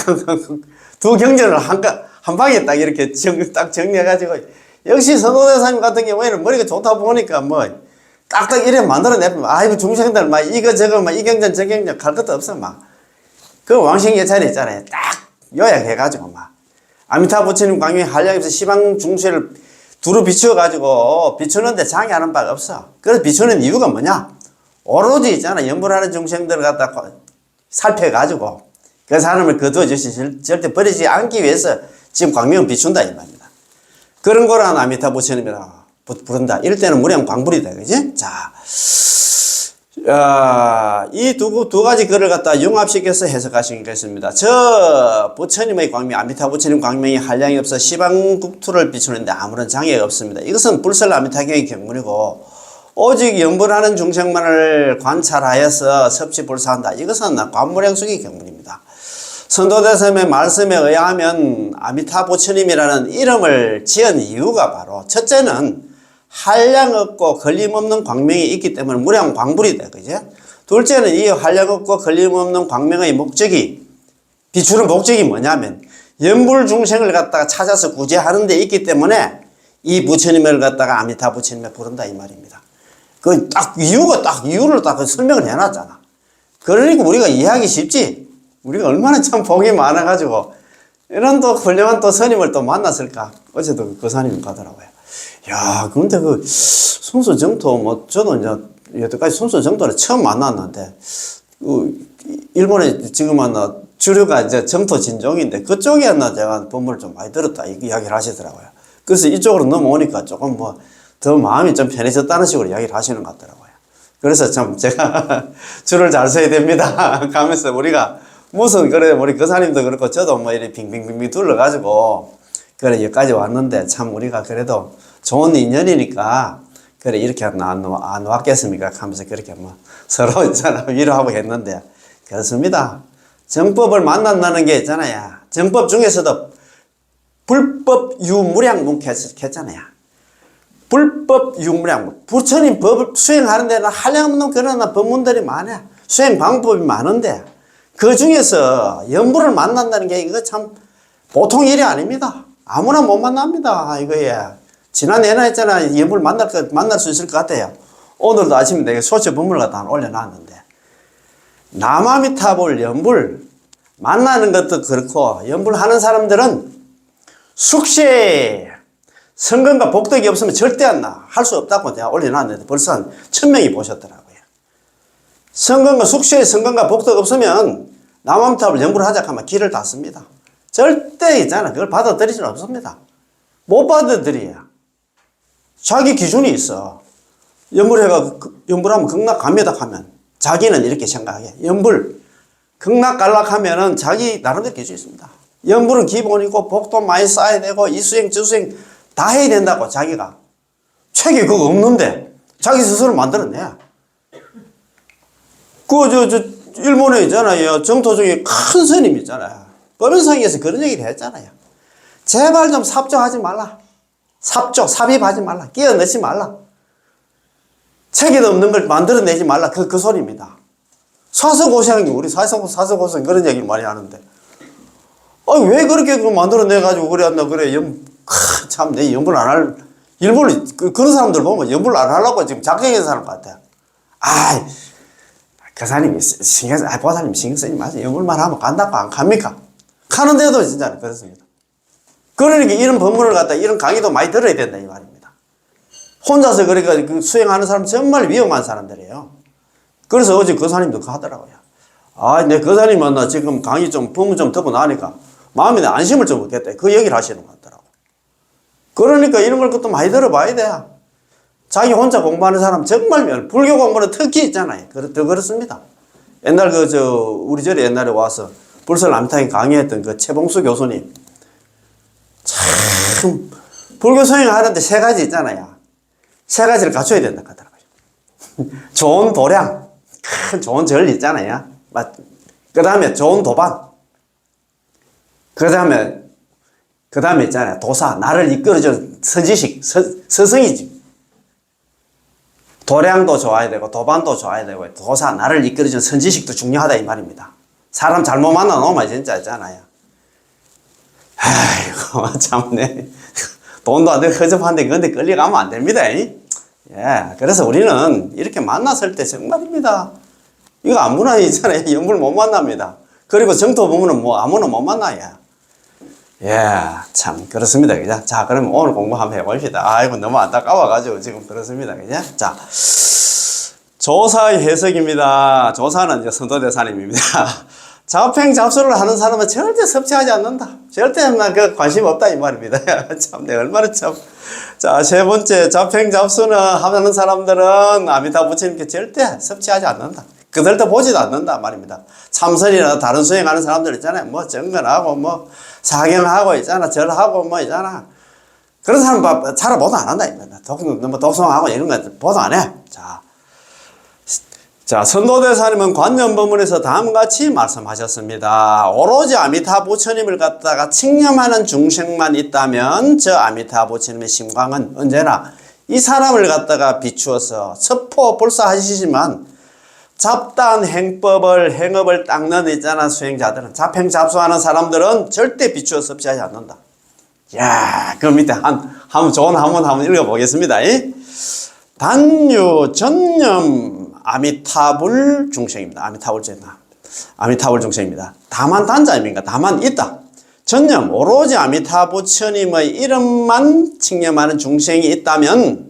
두 경전을 한 방에 딱 이렇게 딱 정리해가지고, 역시 선호대사님 같은 경우에는 머리가 좋다 보니까 뭐, 딱딱 이래 만들어내면, 아이고, 중생들 막 이거 저거 막 이 경전 저 경전 갈 것도 없어, 막. 그 왕생예찬이 있잖아요. 딱 요약해가지고 막. 아미타 부처님 광명이 한량에서 시방 중수를 두루 비추어가지고, 비추는데 장애하는 바가 없어. 그래서 비추는 이유가 뭐냐? 오로지 있잖아. 연불하는 중생들을 갖다 살펴가지고, 그 사람을 거두어 주시 절대 버리지 않기 위해서 지금 광명을 비춘다 이 말입니다. 그런 거란 아미타 부처님이라 부른다. 이럴 때는 무량 광불이다, 그지? 자, 이 두 가지 글을 갖다 융합시켜서 해석하시겠습니다. 저 부처님의 광명, 아미타 부처님 광명이 한량이 없어 시방국토를 비추는데 아무런 장애가 없습니다. 이것은 불설 아미타경의 경문이고, 오직 연불하는 중생만을 관찰하여서 섭취불사한다. 이것은 관무량숙의 경문입니다. 선도대사님의 말씀에 의하면 아미타 부처님이라는 이름을 지은 이유가 바로 첫째는 한량 없고 걸림없는 광명이 있기 때문에 무량 광불이다, 그죠? 둘째는 이 한량 없고 걸림없는 광명의 목적이, 비추는 목적이 뭐냐면 연불 중생을 갖다가 찾아서 구제하는 데 있기 때문에 이 부처님을 갖다가 아미타 부처님에 부른다 이 말입니다. 이유를 딱 설명을 해놨잖아. 그러니까 우리가 이해하기 쉽지. 우리가 얼마나 참 복이 많아가지고, 이런 또 훌륭한 또 스님을 또 만났을까. 어제도 그 스님 가더라고요. 야, 근데 순수정토, 저도 이제 여태까지 순수정토를 처음 만났는데, 일본에 지금 주류가 이제 정토 진종인데, 그쪽에 제가 법문을 좀 많이 들었다. 이 이야기를 하시더라고요. 그래서 이쪽으로 넘어오니까 조금 더 마음이 좀 편해졌다는 식으로 이야기를 하시는 것 같더라고요. 그래서 참 제가 줄을 잘 서야 됩니다. 가면서 우리가 우리 거사님도 그렇고 저도 이렇게 빙빙빙빙 둘러가지고 그래, 여기까지 왔는데 참 우리가 그래도 좋은 인연이니까 그래, 이렇게 안 왔겠습니까? 하면서 그렇게 뭐 서로 있잖아, 위로하고 했는데, 그렇습니다. 정법을 만난다는 게 있잖아요. 정법 중에서도 불법 유무량 문했잖아요. 불법 유무량. 부처님 법을 수행하는 데는 한량없는 그런 법문들이 많아. 수행 방법이 많은데, 그 중에서 연불을 만난다는 게 이거 참 보통 일이 아닙니다. 아무나 못 만납니다. 이거에. 지난해나 했잖아. 연불 만날 수 있을 것 같아요. 오늘도 아침에 내가 소처 법문을 갖다 올려놨는데, 남아미타불 연불 만나는 것도 그렇고, 연불하는 사람들은 숙시에 성근과 복덕이 없으면 절대 안 나. 할 수 없다고 내가 올려놨는데 벌써 한 1000명이 보셨더라고요. 성근과 숙시에 성근과 복덕 없으면 남아미타불 연불을 하자 하면 길을 닫습니다. 절대 있잖아. 그걸 받아들일 수는 없습니다. 못 받아들여요. 자기 기준이 있어. 연불하면 극락갑니다 하면 자기는 이렇게 생각해. 연불 극락갈락하면은 자기 나름대로 기준이 있습니다. 연불은 기본이고 복도 많이 쌓아야 되고 이수행 저수행 다 해야 된다고 자기가. 책이 그거 없는데 자기 스스로 만들어내. 일본에 있잖아요. 정토 중에 큰 스님 있잖아요. 법연상에서 그런 얘기를 했잖아요. 제발 좀 삽조하지 말라. 삽입하지 말라. 끼어 넣지 말라. 책에도 없는 걸 만들어내지 말라. 그 소리입니다. 사서고생이, 우리 사서고생 그런 얘기를 많이 하는데. 왜 그렇게 만들어내가지고 그래. 참, 내 연불 안 할, 일본을, 그런 사람들 보면 연불 안 하려고 지금 작정해서 사는 것 같아요. 보사님 신경 쓰지 마세요. 연불만 하면 간다고 안 갑니까? 가는데도 진짜 그렇습니다. 그러니까 이런 법문을 갖다 이런 강의도 많이 들어야 된다 이 말입니다. 혼자서 그러니까 수행하는 사람 정말 위험한 사람들이에요. 그래서 어제 거사님도 하더라고요. 내 거사님은 나 지금 강의 법문 좀 듣고 나니까 마음에 안심을 좀 얻겠다. 그 얘기를 하시는 것 같더라고. 그러니까 이런 걸 또 많이 들어봐야 돼. 자기 혼자 공부하는 사람 정말 불교 공부는 특히 있잖아요. 더 그렇습니다. 옛날 우리 절에 옛날에 와서 불설 남탕에 강의했던 그 최봉수 교수님. 참, 불교 수행하는데 3가지 있잖아요. 3가지를 갖춰야 된다 하더라고요. 좋은 도량, 좋은 절 있잖아요. 그 다음에 좋은 도반. 그 다음에 있잖아요. 도사, 나를 이끌어준 선지식, 서성이지. 도량도 좋아야 되고, 도반도 좋아야 되고, 도사, 나를 이끌어준 선지식도 중요하다 이 말입니다. 사람 잘못 만나 놓으면 진짜 있잖아요. 아이고, 참네. 돈도 안 되고 허접한데 그런데 끌려가면 안 됩니다. 그래서 우리는 이렇게 만났을 때 정말입니다. 이거 아무나 있잖아요. 연불 못 만납니다. 그리고 정토 보면은 아무나 못 만나요. 참, 그렇습니다. 그죠? 자, 그러면 오늘 공부 한번 해봅시다. 아이고, 너무 안타까워가지고 지금 그렇습니다. 그죠? 자, 조사의 해석입니다. 조사는 이제 선도대사님입니다. 잡행잡수를 하는 사람은 절대 섭취하지 않는다. 절대 관심 없다 이 말입니다. 참, 내가 얼마나 참. 자, 3번째, 잡행잡수는 하는 사람들은 아미타 부처님께 절대 섭취하지 않는다. 그들도 보지도 않는다 말입니다. 참선이나 다른 수행하는 사람들 있잖아요. 정근하고 사경하고 있잖아. 절하고 있잖아. 그런 사람 잘 보도 안 한다. 독성하고 이런 거 보도 안 해. 자, 선도대사님은 관념법문에서 다음과 같이 말씀하셨습니다. 오로지 아미타 부처님을 갖다가 칭념하는 중생만 있다면 저 아미타 부처님의 심광은 언제나 이 사람을 갖다가 비추어서 첩포불사하시지만 잡다한 행업을 닦는 있잖아. 수행자들은 잡행잡수하는 사람들은 절대 비추어 섭취하지 않는다. 그 밑에 한번 읽어보겠습니다. 단유 전념 아미타불 중생입니다. 아미타불 중생입니다. 다만 단자입니까? 다만 있다. 전념 오로지 아미타 부처님의 이름만 칭념하는 중생이 있다면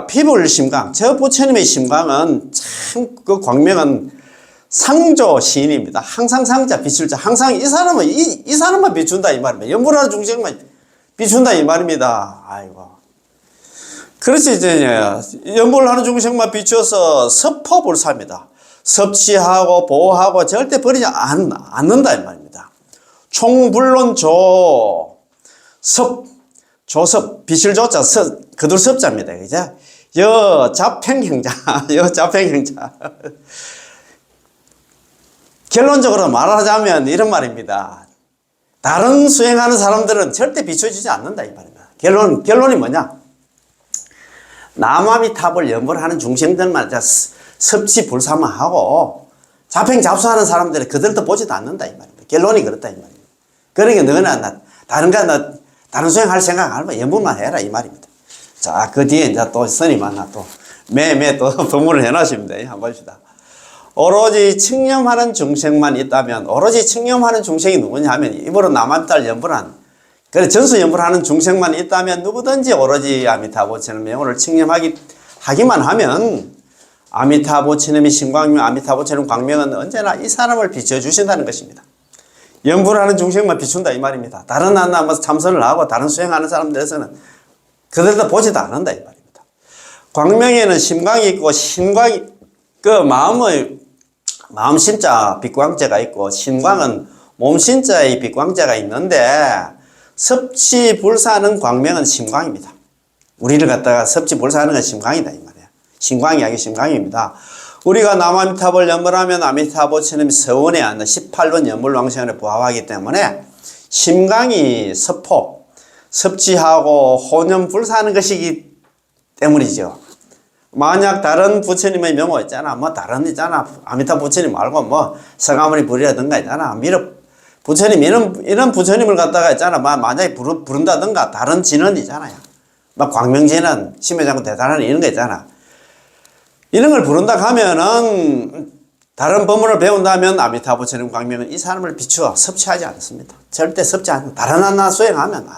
피불 심광, 저 부처님의 심광은 참 그 광명은 상조 시인입니다. 항상 상자 비출 자, 항상 이 사람만 비춘다 이 말입니다. 연불하는 중생만 비춘다 이 말입니다. 아이고. 그렇지 이제 연불하는 중생만 비추어서 섭포불사입니다. 섭취하고 보호하고 절대 버리지 않는다 이 말입니다. 총불론조 조섭 빛을 조자 그들 섭자입니다. 그죠? 여자팽행자 여자팽행자 결론적으로 말하자면 이런 말입니다. 다른 수행하는 사람들은 절대 비춰주지 않는다 이 말입니다. 결론이 뭐냐? 남아미탑을 연불하는 중생들만 섭지불사만 하고 자팽잡수하는 사람들은 그들도 보지도 않는다 이 말입니다. 결론이 그렇다 이 말입니다. 그러니까 너나 다른 수행할 생각 안 하고 연불만 해라 이 말입니다. 자, 그 뒤에 이제 또 스님 하나 또 매매 또 도문을 해놨습니다. 한번 봅시다. 오로지 칭념하는 중생만 있다면, 오로지 칭념하는 중생이 누구냐 하면 입으로 남아미타를 연불한, 그래 전수 연불하는 중생만 있다면 누구든지 오로지 아미타보치는 명호를 칭념하기만 하면 아미타보치님이 신광명, 아미타보치는 광명은 언제나 이 사람을 비춰주신다는 것입니다. 연불하는 중생만 비춘다 이 말입니다. 다른 하나 뭐 참선을 하고 다른 수행하는 사람들에서는 그들도 보지도 않는다 이 말입니다. 광명에는 심광이 있고 신광이 그 마음 신자 빛광자가 있고 신광은 몸 신자의 빛광자가 있는데 섭지불사하는 광명은 심광입니다. 우리를 갖다가 섭지불사하는 건 심광이다 이 말이야. 신광이 아니고 심광입니다. 우리가 남아미탑을 연불하면 아미타보처럼 서원에 앉는 18번 연불왕생원에 부합하기 때문에 심광이 섭지하고 혼연불사하는 것이기 때문이죠. 만약 다른 부처님의 명호 있잖아. 뭐 다른 있잖아. 아미타 부처님 말고 뭐 성아무리 불이라든가 있잖아. 부처님 이런 부처님을 갖다가 있잖아. 만약에 부른다든가 다른 진언 있잖아요. 막 광명진언, 심해장구 대단한 이런 거 있잖아. 이런 걸 부른다 하면은 다른 법문을 배운다면 아미타 부처님 광명은 이 사람을 비추어 섭취하지 않습니다. 절대 섭취 않습니다. 다른 하나 수행하면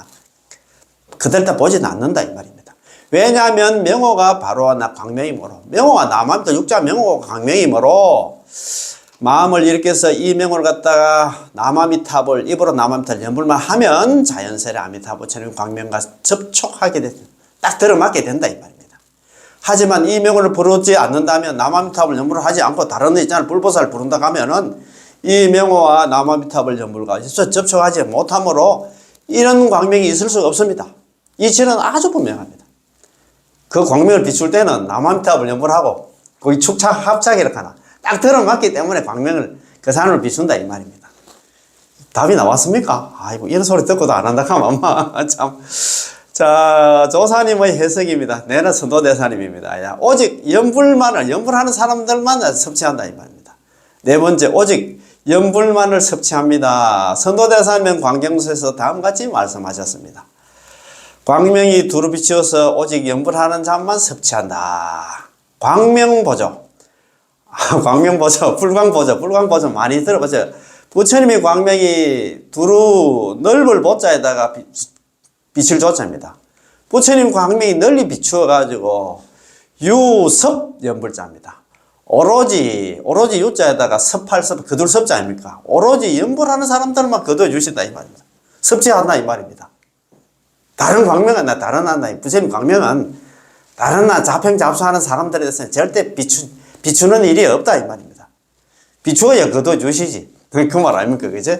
그들 다 보지는 않는다 이 말입니다. 왜냐하면 명호가 바로 광명이 뭐로 명호가 남아미타 육자 명호가 광명이 뭐로 마음을 일으켜서 이 명호를 갖다가 남아미탑을 입으로 남아미탑을 연불만 하면 자연스레 아미타 부처님 광명과 접촉하게 된다. 딱 들어맞게 된다 이 말입니다. 하지만 이 명호를 부르지 않는다면 남아미탑을 연불을 하지 않고 다른 데 있잖아 불보살을 부른다 하면은 이 명호와 남아미탑을 연불과 접촉하지 못하므로 이런 광명이 있을 수가 없습니다. 이치는 아주 분명합니다. 그 광명을 비출 때는 남아미탑을 연불하고 거기 합착 이렇게 하나 딱 들어맞기 때문에 광명을 그 사람을 비춘다 이 말입니다. 답이 나왔습니까? 아이고 이런 소리 듣고도 안 한다 하면 아마 참. 자, 조사님의 해석입니다. 내는 선도대사님입니다. 오직 연불하는 사람들만 섭취한다 이 말입니다. 네 번째, 오직 연불만을 섭취합니다. 선도대사님은 광경수에서 다음같이 말씀하셨습니다. 광명이 두루 비추어서 오직 연불하는 자만 섭취한다. 광명보조, 불광보조 많이 들어보죠. 부처님의 광명이 두루 넓을 보자에다가 빛을 조자입니다. 부처님 광명이 널리 비추어가지고 유섭 연불자입니다. 오로지 유자에다가 섭할 그들 섭자 아닙니까? 오로지 연불하는 사람들만 거둬 주신다 이 말입니다. 섭취한다 이 말입니다. 다른 광명은 다른 하나 부처님 광명은 다른 하나 자평잡수하는 사람들에 대해서는 절대 비추는 일이 없다 이 말입니다. 비추어야 거둬 주시지. 그 말 아닙니까? 그죠?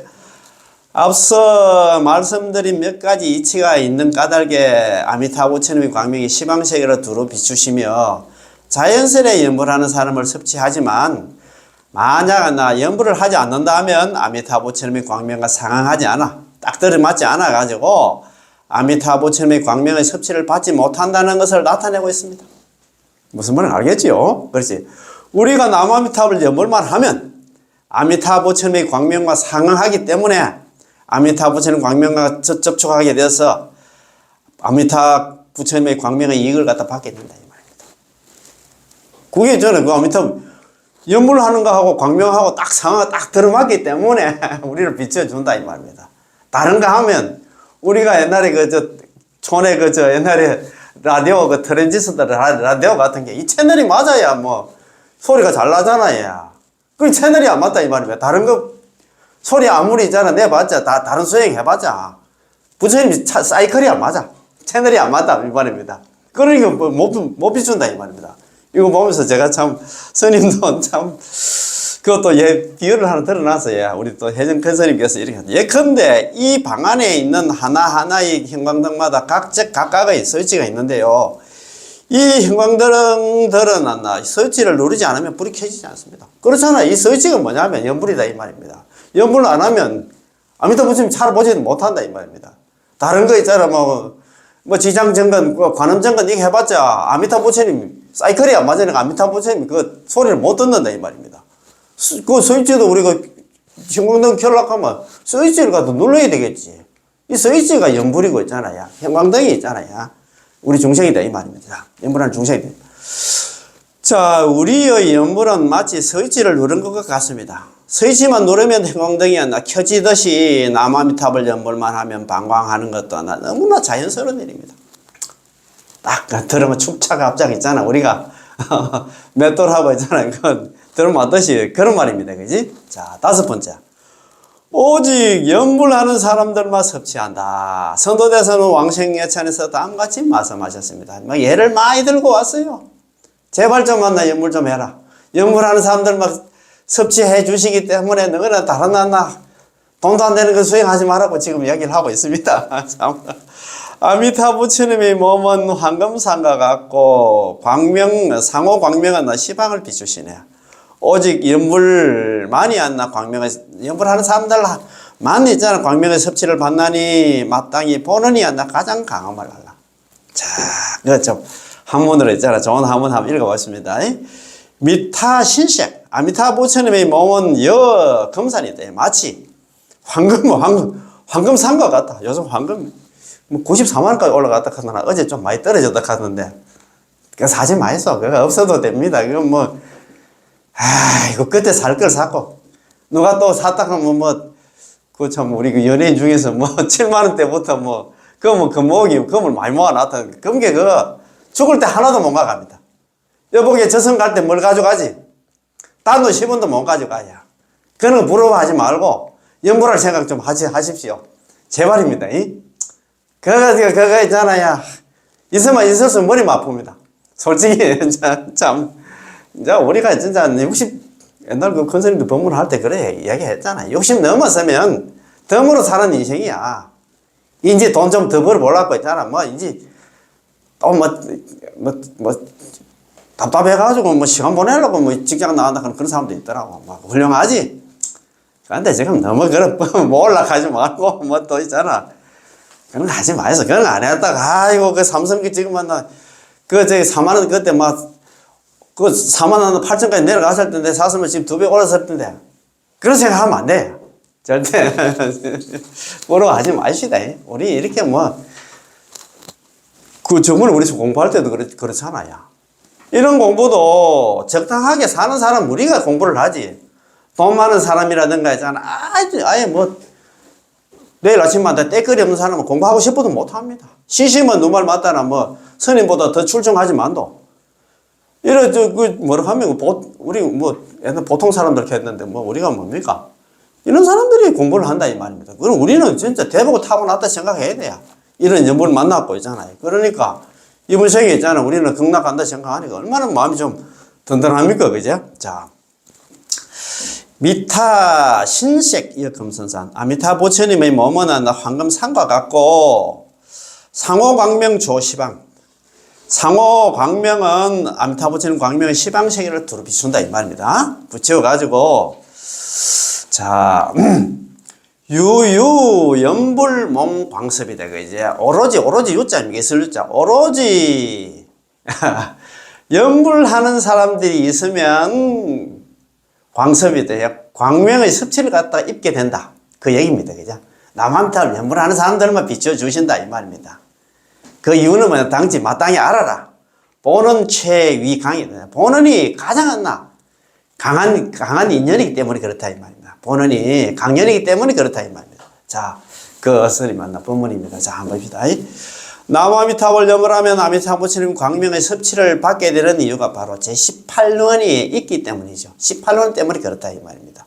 앞서 말씀드린 몇 가지 이치가 있는 까닭에 아미타 부처님의 광명이 시방세계로 두루 비추시며 자연스레 연불하는 사람을 섭취하지만 만약 연불을 하지 않는다면 아미타 부처님의 광명과 상항하지 않아 딱 들어맞지 않아 가지고 아미타 부처님의 광명의 섭취를 받지 못한다는 것을 나타내고 있습니다. 무슨 말인지 알겠지요? 그렇지. 우리가 남아미타를 연불만 하면 아미타 부처님의 광명과 상항하기 때문에 아미타 부처님 광명과 접촉하게 되어서 아미타 부처님의 광명의 이익을 갖다 받게 된다 이 말입니다. 그게 저는 그 아미타 연불하는 거하고 광명하고 딱 상하가 딱 들어맞기 때문에 우리를 비춰준다 이 말입니다. 다른 거 하면 우리가 옛날에 촌에 옛날에 라디오 트랜지스터 라디오 같은 게 이 채널이 맞아야 뭐 소리가 잘 나잖아요. 그 채널이 안 맞다 이 말입니다. 다른 거 소리 아무리 있잖아 내봤자 다른 수행 해봤자 부처님 사이클이 안 맞아. 채널이 안 맞다 이 말입니다. 그러니까 못 비춘다 이 말입니다. 이거 보면서 제가 참 스님도 참 그것도 비유를 하나 들어놨어요. 우리 또 혜정 큰스님께서 이렇게 예컨대 이 방 안에 있는 하나하나의 형광등마다 각각의 스위치가 있는데요. 이 형광등들은 스위치를 누르지 않으면 불이 켜지지 않습니다. 그렇잖아. 이 스위치가 뭐냐면 연불이다 이 말입니다. 연불을 안 하면 아미타 부처님 차를 보지도 못한다 이 말입니다. 다른 거 있잖아. 뭐 지장정건, 관음정건 이거 해봤자 아미타 부처님 사이클이 안 맞으니까 아미타 부처님 그 소리를 못 듣는다 이 말입니다. 그 스위치도 우리가 형광등 켜려고 하면 스위치를 가도 눌러야 되겠지. 이 스위치가 연불이고 있잖아요. 형광등이 있잖아요. 우리 중생이다 이 말입니다. 연불하는 중생이다. 자, 우리의 연불은 마치 스위치를 누른 것과 같습니다. 스위치만 누르면 형광등이 켜지듯이 남아미탑을 연불만 하면 방광하는 것도 너무나 자연스러운 일입니다. 딱 들으면 축차갑작 있잖아. 우리가 맷돌하고 있잖아. 들어맞듯이 그런 말입니다. 그지? 자, 5번째. 오직 연불하는 사람들만 섭취한다. 성도대사는 왕생예찬에서 다음같이 말씀하셨습니다. 예를 많이 들고 왔어요. 제발 좀 만나 연불 좀 해라. 연불하는 사람들만 섭취해 주시기 때문에 너희는 다른 돈도 안 되는 거 수행하지 말라고 지금 이야기를 하고 있습니다. 아미타 부처님의 몸은 황금상과 같고 상호 광명은 시방을 비추시네. 오직 연불만이 안나 광명을 연불하는 사람들만 있잖아. 광명의 섭취를 받나니 마땅히 본원이 안나 가장 강함을 알라. 자, 그렇죠. 한문으로 있잖아. 좋은 한문 한번 읽어봤습니다. 미타 신색 아미타 부처님의 몸은 금산이다. 마치 황금상과 같다. 요즘 황금 94만원까지 올라갔다 하더나 어제 좀 많이 떨어졌다 하는데 그거 사지 마이소. 그거 없어도 됩니다. 그거 이거 그때 살 걸 사고 누가 또 샀다 하면 그 참 우리 그 연예인 중에서 7만원대부터 금을 많이 모아놨다. 금게 그거 죽을 때 하나도 못 가갑니다. 여보게 저승 갈 때 뭘 가져가지? 단돈 10원도 못 가져가야. 그런 거 부러워하지 말고 연불할 생각 좀 하십시오. 제발입니다. 그거 있잖아요. 있으면 있을수록 머리만 아픕니다. 솔직히 참 이제 우리가 진짜 60 옛날 그 큰스님들 법문할 때 그래 이야기했잖아. 60 넘었으면 덤으로 사는 인생이야. 이제 돈 좀 더 벌어보려고 했잖아. 이제 또 답답해가지고 시간 보내려고 직장 나간다 그런 사람도 있더라고. 훌륭하지? 그런데 지금 너무 뭐 올라가지 말고 또 있잖아. 그런 거 하지 마세요. 그런 거 안 했다가 그 삼성기 지금 4만원 그때 4만원 8천까지 내려갔을 텐데 샀으면 지금 2배 올랐을 텐데 그런 생각 하면 안 돼. 절대 부러워하지 마시다. 우리 이렇게 그 저번에 우리 공부할 때도 그렇잖아요. 이런 공부도 적당하게 사는 사람 우리가 공부를 하지. 돈 많은 사람이라든가 있잖아. 아예 내일 아침마다 때거리 없는 사람은 공부하고 싶어도 못합니다. 시심은 누말 맞다나 스님보다 더 출중하지만도 뭐라 하면 우리 옛날 보통 사람들 했는데 우리가 뭡니까? 이런 사람들이 공부를 한다 이 말입니다. 그럼 우리는 진짜 대보고 타고났다 생각해야 돼요. 이런 연분을 만났고 있잖아요. 그러니까 이번 생에 있잖아. 우리는 극락한다 생각하니까 얼마나 마음이 좀 든든합니까? 그죠? 자, 미타 신색 금선산 아미타 부처님의 몸은 황금상과 같고 상호 광명 조시방 상호 광명은 아미타 부처님 광명의 시방세계를 두루 비춘다 이 말입니다. 붙여가지고 자 유유 연불몸 광섭이 되고 이제 오로지 유자입니다. 있을 유자 오로지 연불하는 사람들이 있으면 광섭이 돼요. 광명의 섭취를 갖다가 입게 된다. 그 얘기입니다. 그죠? 남한테 연불하는 사람들만 비춰주신다 이 말입니다. 그 이유는 뭐냐? 당치 마땅히 알아라. 본은 최위 강이 본은이 가장 강한 인연이기 때문에 그렇다 이 말입니다. 본은이 강연이기 때문에 그렇다 이 말입니다. 자, 그 어설이 맞나 본문입니다. 자, 한번 봅시다. 남아미탑을 염불하면 아미타 부처님 광명의 섭취를 받게 되는 이유가 바로 제18원이 있기 때문이죠. 18원 때문에 그렇다 이 말입니다.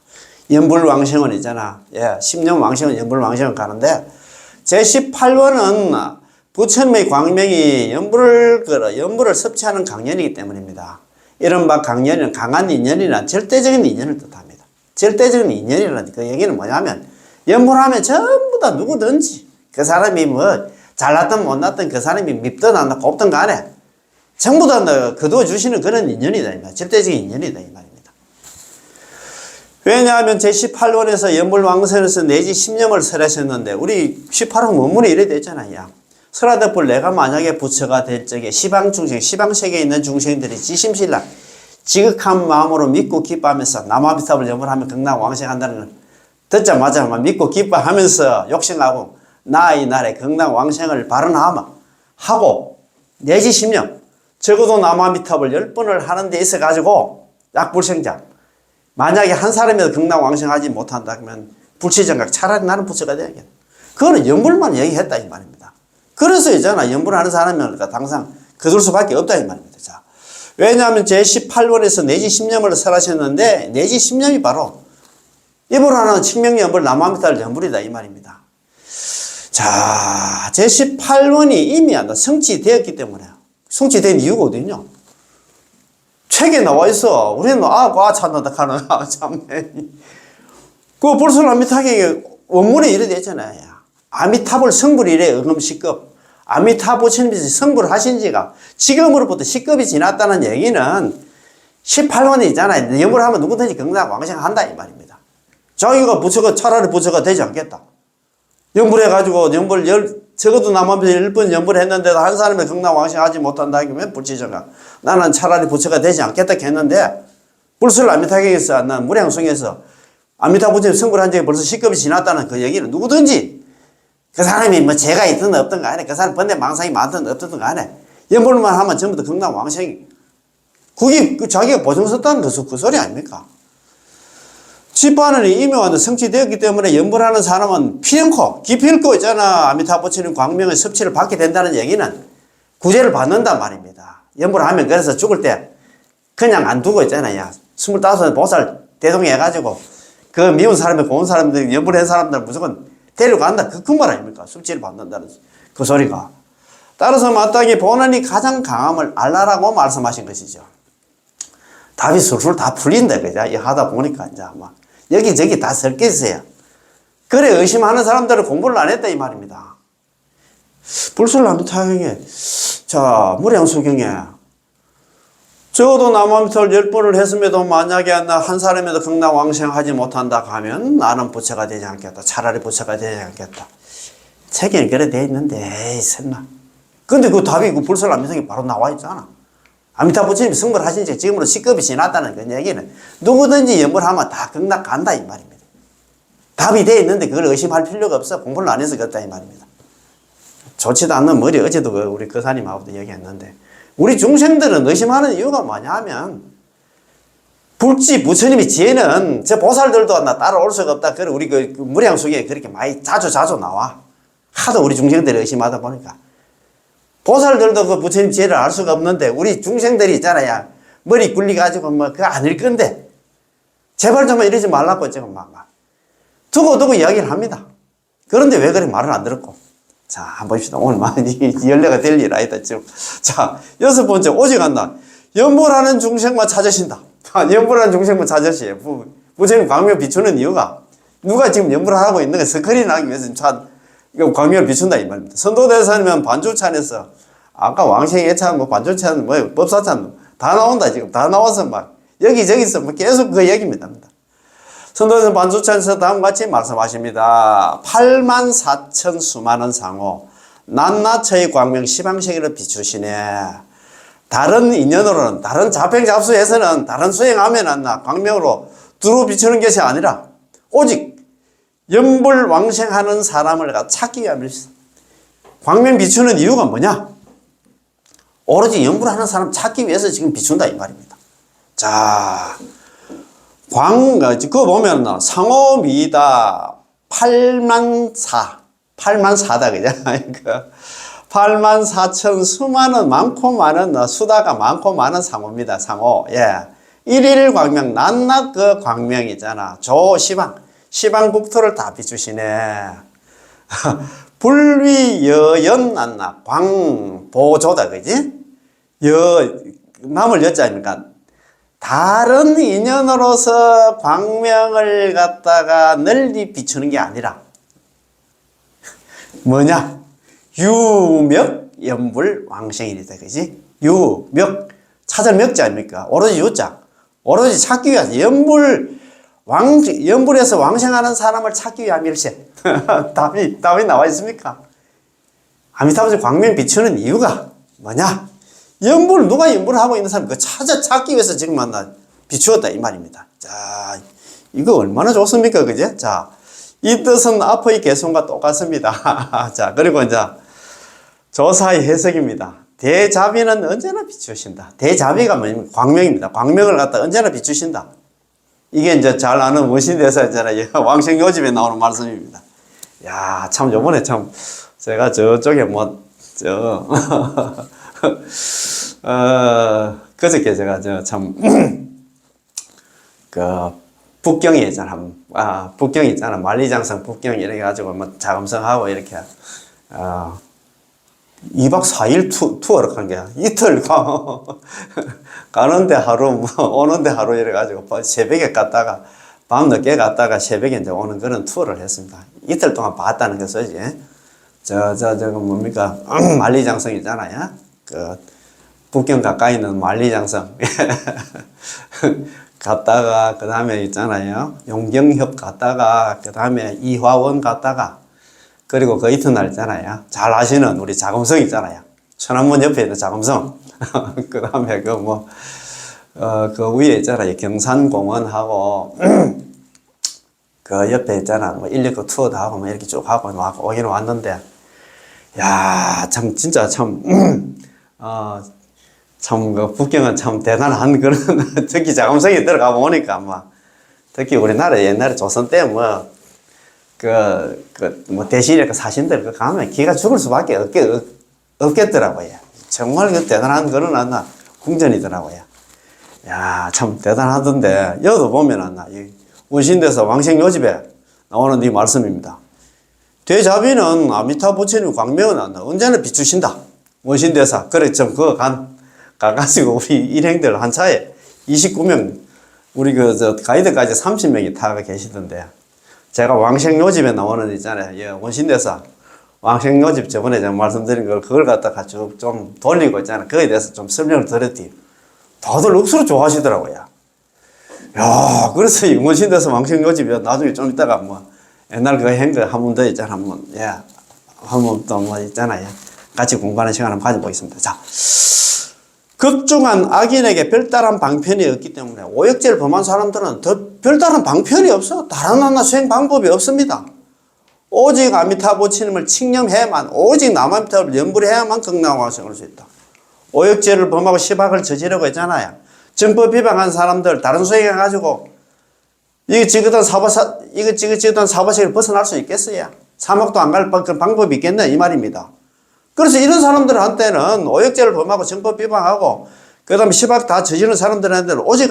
연불왕생원 있잖아. 10년 왕생원, 연불왕생원 가는데 제18원은 부처님의 광명이 연불을 섭취하는 강연이기 때문입니다. 이른바 강연은 강한 인연이나 절대적인 인연을 뜻합니다. 절대적인 인연이라는 그 얘기는 뭐냐면, 연분하면 전부 다 누구든지 그 사람이 뭐 잘났든 못났든 그 사람이 밉든 안 곱든 간에 전부 다 거두어주시는 그런 인연이다. 이 말. 절대적인 인연이다. 이 말입니다. 왜냐하면 제18원에서 연불왕생에서 내지 10년을 설하셨는데, 우리 18원 원문에 이래 됐잖아요. 설하덕불 내가 만약에 부처가 될 적에 시방중생, 시방세계에 있는 중생들이 지심신랑 지극한 마음으로 믿고 기뻐하면서 남아비탑을 연불하면 극락왕생한다는 걸 듣자마자 믿고 기뻐하면서 욕심하고 나의 날에 극락왕생을 발언하고 내지 10년, 적어도 남아미탑을 10번을 하는 데 있어 가지고 약불생자, 만약에 한 사람이라도 극락왕생하지 못한다 그러면 불치정각, 차라리 나는 부처가 되겠다. 그거는 연불만 얘기했다 이 말입니다. 그래서 있잖아, 연불하는 사람은 당장 거둘 수밖에 없다 이 말입니다. 자, 왜냐하면 제18원에서 내지 10년을 설하셨는데, 내지 10년이 바로 이불하는 칙명연불 남아미탈 연불이다 이 말입니다. 자, 제18원이 이미 성취되었기 때문에, 성취된 이유가 어디냐? 책에 나와 있어. 우리는 과 찾는다 하는 참네. 그 불설 아미타계 원문에 이래 되잖아요. 아미타불 성불 이래 의금시급. 아미타 부처님이 성불을 하신 지가 지금으로부터 10급이 지났다는 얘기는 18원이 있잖아요. 연불을 하면 누구든지 극락왕생한다 이 말입니다. 자기가 부처가 차라리 부처가 되지 않겠다. 연불해가지고 적어도 남한테 10번 연불했는데도 한 사람이 극락왕생하지 못한다 하면 불치정각. 나는 차라리 부처가 되지 않겠다 했는데, 불설 아미타계에서 난 무량성에서 아미타 부처님 성불한 적이 벌써 10급이 지났다는 그 얘기는 누구든지 그 사람이 뭐 죄가 있든 없든 간에, 그 사람 번뇌 망상이 많든 없든 간에 연불만 하면 전부 다 극락왕생이, 그게 자기가 보증섰다는 그 소리 아닙니까? 집반원이 이미 완전 성취되었기 때문에 연불하는 사람은 피연코 기필코 있잖아, 아미타 부처님 광명의 섭취를 받게 된다는 얘기는 구제를 받는단 말입니다. 연불하면 그래서 죽을 때 그냥 안 두고 있잖아요. 25 보살 대동해 가지고 그 미운 사람이 고운 사람들, 연불한 사람들 무조건 데려간다. 그 말 아닙니까? 섭취를 받는다는 그 소리가. 따라서 마땅히 본원이 가장 강함을 알라라고 말씀하신 것이죠. 답이 술술 다 풀린다. 그죠? 하다 보니까 이제 막 여기저기 다 섞여 있어요. 그래, 의심하는 사람들은 공부를 안 했다 이 말입니다. 불설남타경에, 자, 무량수경에 적어도 남아미탈 10번을 했음에도 만약에 한 사람에도 극락왕생하지 못한다 하면 나는 부처가 되지 않겠다. 차라리 부처가 되지 않겠다. 책에는 그래 돼 있는데, 에이, 설마. 근데 그 답이 그 불설남타경에 바로 나와 있잖아. 아미타 부처님이 성불하신 지 지금으로 10급이 지났다는 그 얘기는 누구든지 연불하면 다 극락 간다 이 말입니다. 답이 돼 있는데 그걸 의심할 필요가 없어. 공부를 안 해서 그렇다 이 말입니다. 좋지도 않는 머리, 어제도 우리 거사님하고도 얘기했는데, 우리 중생들은 의심하는 이유가 뭐냐면, 부처님이 지혜는 저 보살들도 나 따라올 수가 없다. 그래 우리 그 무량수경에 그렇게 많이 자주 나와. 하도 우리 중생들이 의심하다 보니까. 보살들도 그 부처님 지혜를 알 수가 없는데, 우리 중생들이 있잖아요. 머리 굴리가지고 뭐 그거 아닐 건데, 제발 좀 이러지 말라고 지금 막 두고 이야기를 합니다. 그런데 왜 그래 말을 안 들었고. 자, 한번 봅시다. 오늘 많이 연례가 될 일 아니다, 지금. 자, 6번째, 오직 한다. 연불하는 중생만 찾으신다. 연불하는 중생만 찾으시에요. 부처님 광명 비추는 이유가, 누가 지금 연불을 하고 있는 거 스크린 하기 위해서 이거 광명을 비춘다, 이 말입니다. 선도대사님은 반주찬에서, 아까 왕생예찬, 반주찬, 법사찬, 다 나온다, 지금. 다 나와서 여기저기서 계속 그 얘기입니다. 선도에서 반주찬에서 다음같이 말씀하십니다. 84,000 수많은 상호 낱낱의 광명 시방세계를 비추시네. 다른 인연으로는, 다른 자평잡수에서는, 다른 수행하면 광명으로 두루 비추는 것이 아니라 오직 연불왕생하는 사람을 찾기 위함이었어. 광명 비추는 이유가 뭐냐? 오로지 연불하는 사람 찾기 위해서 지금 비춘다 이 말입니다. 자, 그거 보면 상호미다 84다 그죠? 84,000 수많은 많고 많은 수다가 많고 많은 상호입니다. 상호. 예. 일일 광명 낱낱 그 광명이잖아. 시방국토를 다 비추시네. 불위여연 낱낱 광보조다 그지? 남을 여자 아닙니까? 다른 인연으로서 광명을 갖다가 널리 비추는 게 아니라 뭐냐? 유명 연불 왕생이다. 그지? 유명 찾을 명자 아닙니까? 오로지 유자. 오로지 찾기 위한 연불에서 왕생하는 사람을 찾기 위한 일세. 답이 나와 있습니까? 아미타불 광명 비추는 이유가 뭐냐? 누가 연불을 하고 있는 사람 그 찾기 위해서 지금 비추었다 이 말입니다. 자, 이거 얼마나 좋습니까? 그제? 자, 이 뜻은 앞의 개송과 똑같습니다. 자, 그리고 이제 조사의 해석입니다. 대자비는 언제나 비추신다. 대자비가 뭐냐면 광명입니다. 광명을 갖다 언제나 비추신다. 이게 이제 잘 아는 원신대사 있잖아요. 왕생요집에 나오는 말씀입니다. 야, 참 요번에 참 제가 저쪽에 그저께 제가 북경에 있잖아. 북경이 있잖아. 만리장성 북경 이렇게 가지고 자금성하고 이렇게 2박 4일 투어를 간 거야. 이틀 가는데 하루, 오는데 하루 이래가지고 새벽에 갔다가, 밤 늦게 갔다가 새벽에 이제 오는 그런 투어를 했습니다. 이틀 동안 봤다는 것이지. 뭡니까? 만리장성 있잖아요. 북경 가까이 있는 만리장성. 갔다가, 그 다음에 있잖아요. 용경협 갔다가, 그 다음에 이화원 갔다가, 그리고 그 이튿날 있잖아요. 잘 아시는 우리 자금성 있잖아요. 천안문 옆에 있는 자금성. 그 다음에 그 위에 있잖아요. 경산공원하고, 그 옆에 있잖아. 인력거 투어도 하고, 이렇게 쭉 하고, 오긴 왔는데, 야, 진짜 그 북경은 참 대단한 그런, 특히 자금성이 들어가 보니까, 특히 우리나라 옛날에 조선 때 대신에 그 사신들 가면 기가 죽을 수밖에 없겠더라고요. 정말 대단한 그런 궁전이더라고요. 야, 참 대단하던데, 여기도 보면 이 원신대사 왕생요집에 나오는 이 말씀입니다. 대자비는 아미타 부처님 광명은 언제나 비추신다. 원신대사. 그래, 그거 가가지고 우리 일행들 한 차에 29명, 우리 가이드까지 30명이 타가 계시던데, 제가 왕생요집에 나오는 있잖아요. 예, 원신대사. 왕생요집 저번에 제가 말씀드린 그걸 갖다가 쭉 좀 돌리고 있잖아요. 그거에 대해서 좀 설명을 드렸더니 다들 억수로 좋아하시더라고요. 야, 그래서 이 원신대사 왕생요집이 나중에 좀 이따가 옛날 그거 한거 한 번 더 있잖아. 한 번 또 있잖아요. 같이 공부하는 시간 한번 가져보겠습니다. 자. 극중한 악인에게 별다른 방편이 없기 때문에 오역죄를 범한 사람들은 더 별다른 방편이 없어. 다른 하나 수행 방법이 없습니다. 오직 아미타 부처님을 칭념해야만, 오직 남아미타를 연불해야만 극락왕생할 수 있다. 오역죄를 범하고 시박을 저지르고 있잖아요. 정법 비방한 사람들 다른 수행해가지고 이거 지그던 사바세계를 벗어날 수 있겠어요? 사막도 안 갈 그런 방법이 있겠네 이 말입니다. 그래서 이런 사람들한테는 오역죄를 범하고 정법 비방하고 그 다음에 시박 다 저지르는 사람들한테는 오직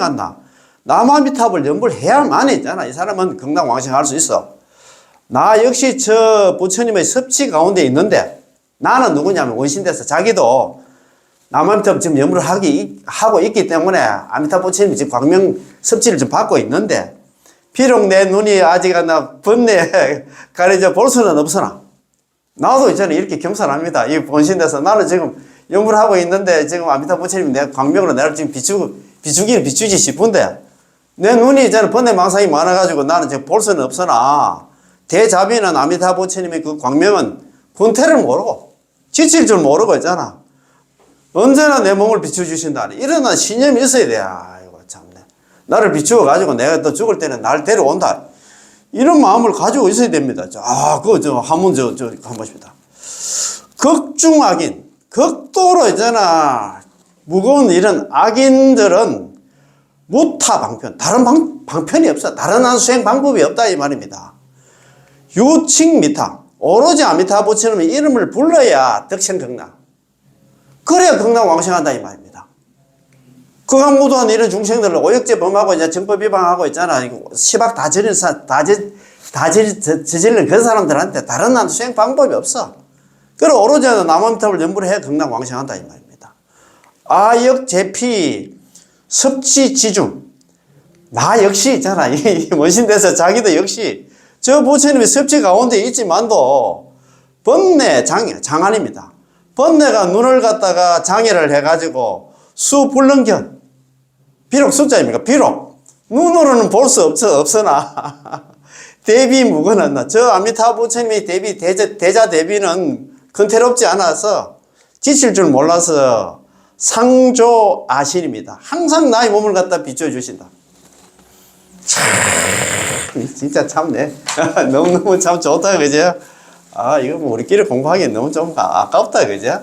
남아미탑을 연불해야만 있잖아. 이 사람은 극락왕생할 수 있어. 나 역시 저 부처님의 섭취 가운데 있는데 나는 누구냐면 원신대사. 자기도 남아미탑 지금 연불을 하고 있기 때문에 아미타 부처님이 지금 광명 섭취를 좀 받고 있는데 비록 내 눈이 아직 번뇌 가려져 볼 수는 없으나 나도 이제는 이렇게 겸손합니다. 이 본신에서 나는 지금 연구를 하고 있는데 지금 아미타 부처님이 내 광명으로 내가 지금 비추기는 비추지 싶은데 내 눈이 이제는 번뇌망상이 많아가지고 나는 지금 볼 수는 없으나 대자비는 아미타 부처님의 그 광명은 본태를 모르고 지칠 줄 모르고 있잖아. 언제나 내 몸을 비춰주신다. 이런 신념이 있어야 돼. 아이고 참네. 나를 비추어가지고 내가 또 죽을 때는 날 데려온다. 이런 마음을 가지고 있어야 됩니다. 한번 보십니다. 극중악인, 극도로 있잖아. 무거운 이런 악인들은 무타 방편, 다른 방편이 없어. 다른 한 수행 방법이 없다 이 말입니다. 유칭미타, 오로지 아미타 부처님의 이름을 불러야 덕생극락. 그래야 극락왕생한다 이 말입니다. 극악무도한 이런 중생들을 오역죄 범하고 이제 정법 위반하고 있잖아. 시박 다 저지르는 그런 사람들한테 다른 한 수행 방법이 없어. 그리고 오로지 남아미탑을 연불해 극락왕생한다 이 말입니다. 아역제피 섭지지중. 나 역시 있잖아. 이 원신대에서 자기도 역시 저 부처님이 섭지 가운데 있지만도 번뇌 장안입니다. 번뇌가 눈을 갖다가 장애를 해가지고 수불능견. 비록 숫자입니까? 비록 눈으로는 볼 수 없으나 대비 무건한 저 아미타 부처님의 대자 대비는 근태롭지 않아서 지칠 줄 몰라서 상조 아신입니다. 항상 나의 몸을 갖다 비춰주신다. 참, 진짜 참네. 너무너무 참 좋다, 그죠? 아, 이거 뭐 우리끼리 공부하기 너무 좀 아깝다, 그죠?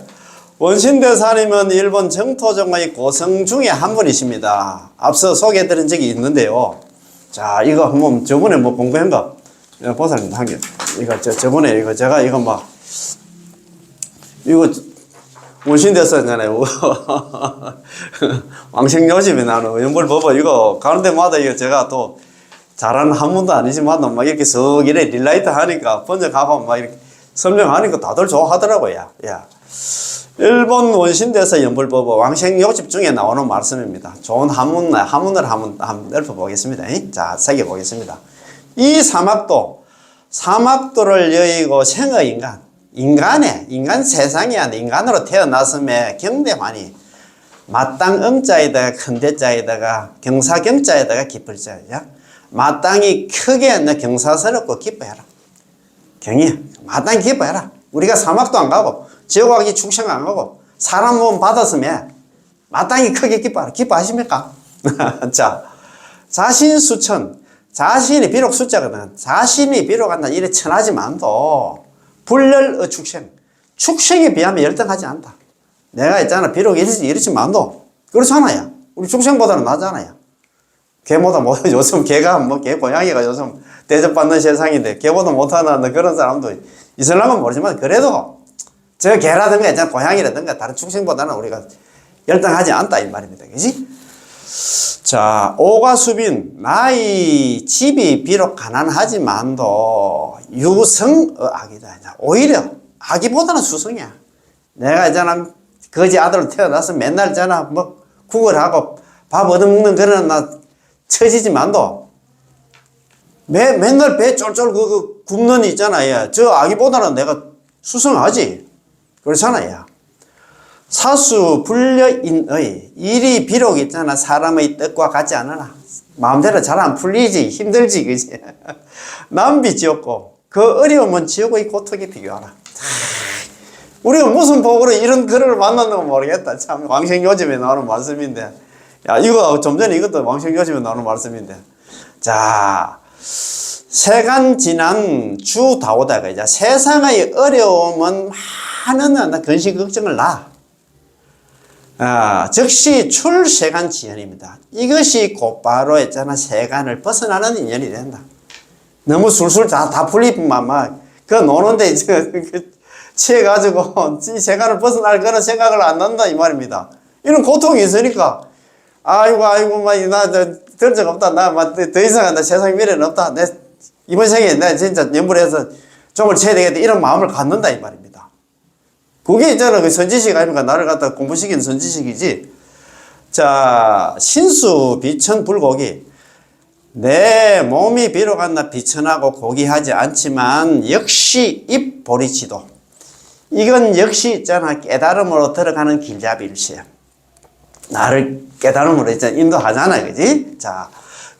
원신대사님은 일본 정토정의 고성 중에 한 분이십니다. 앞서 소개해드린 적이 있는데요. 자, 이거 한번 저번에 뭐 공부한 거, 보살님 한 게, 이거 저번에 이거 제가 이거 막, 이거 원신대사잖아요. 왕생요집에 나는 연불법어 이거 가는 데마다 이거 제가 또 잘하는 한문도 아니지만 막 이렇게 석 이래 릴라이트 하니까 번역하고 막 이렇게 설명하니까 다들 좋아하더라고요. 야. 일본 원신대사 연불법어 왕생요집 중에 나오는 말씀입니다. 좋은 한문을 한번 읊어보겠습니다. 자, 새겨보겠습니다. 이 사막도를 여의고 생의 인간 세상이 아닌 인간으로 태어났음에 경대만이 마땅 음자에다가 큰대자에다가 경사경자에다가 기쁠자야. 마땅히 크게 경사스럽고 기뻐해라. 경이 마땅히 기뻐해라. 우리가 사막도 안 가고 지옥하기 축생 안 가고 사람 몸 받았으면 마땅히 크게 기뻐하라. 기뻐하십니까? 자, 자신수천. 자신이 비록 숫자거든. 자신이 비록 한다 이래 천하지만도 불렬의 축생에 비하면 열등하지 않다. 내가 있잖아. 비록 이렇지만도 그렇잖아요. 우리 축생보다는 낫잖아요. 개보다 못, 요즘 개가 개 고양이가 요즘 대접받는 세상인데 개보다 못하는 그런 사람도 있을랑은 모르지만 그래도 저 개라든가 있잖아. 고양이라든가 다른 축생보다는 우리가 열등하지 않다 이 말입니다. 그지? 자, 오가수빈 나의 집이 비록 가난하지만도 유성악이다. 오히려 아기보다는 수성이야. 내가 있잖아 거지 아들로 태어나서 맨날 있잖아 뭐 구걸하고 밥 얻어먹는 그런 나 처지지만도 맨날 배 쫄쫄 굶는 있잖아. 저 아기보다는 내가 수성하지. 그렇잖아요. 사수 불려인의 일이 비록 있잖아 사람의 뜻과 같지 않으나 마음대로 잘 안 풀리지 힘들지 그지. 남비 지었고 그 어려움은 지옥의 고통에 비교하라. 우리가 무슨 복으로 이런 글을 만났는지 모르겠다. 참 왕생요즘에 나오는 말씀인데 야 이거 좀 전에 이것도 왕생요즘에 나오는 말씀인데 자 세간 지난 주다오다가 이제 세상의 어려움은 많은 근심 걱정을 나. 즉시 출세간 지연입니다. 이것이 곧바로 있잖아 세간을 벗어나는 인연이 된다. 너무 술술 다 풀리면 그 노는데 취해가지고 세간을 벗어날 그런 생각을 안 난다 이 말입니다. 이런 고통이 있으니까 아이고 나 들 적 없다. 나 더 이상 나 세상 미래는 없다. 내 이번 생에 내 진짜 연불해서 종을 쳐야 되겠다 이런 마음을 갖는다 이 말입니다. 그게 있잖아. 그 선지식 아닙니까? 나를 갖다 공부시킨 선지식이지. 자, 신수 비천 불고기. 내 몸이 비록 한나 비천하고 고귀하지 않지만 역시 입보리치도. 이건 역시 있잖아. 깨달음으로 들어가는 길잡이일세. 나를 깨달음으로 있잖아. 인도하잖아. 그지? 자,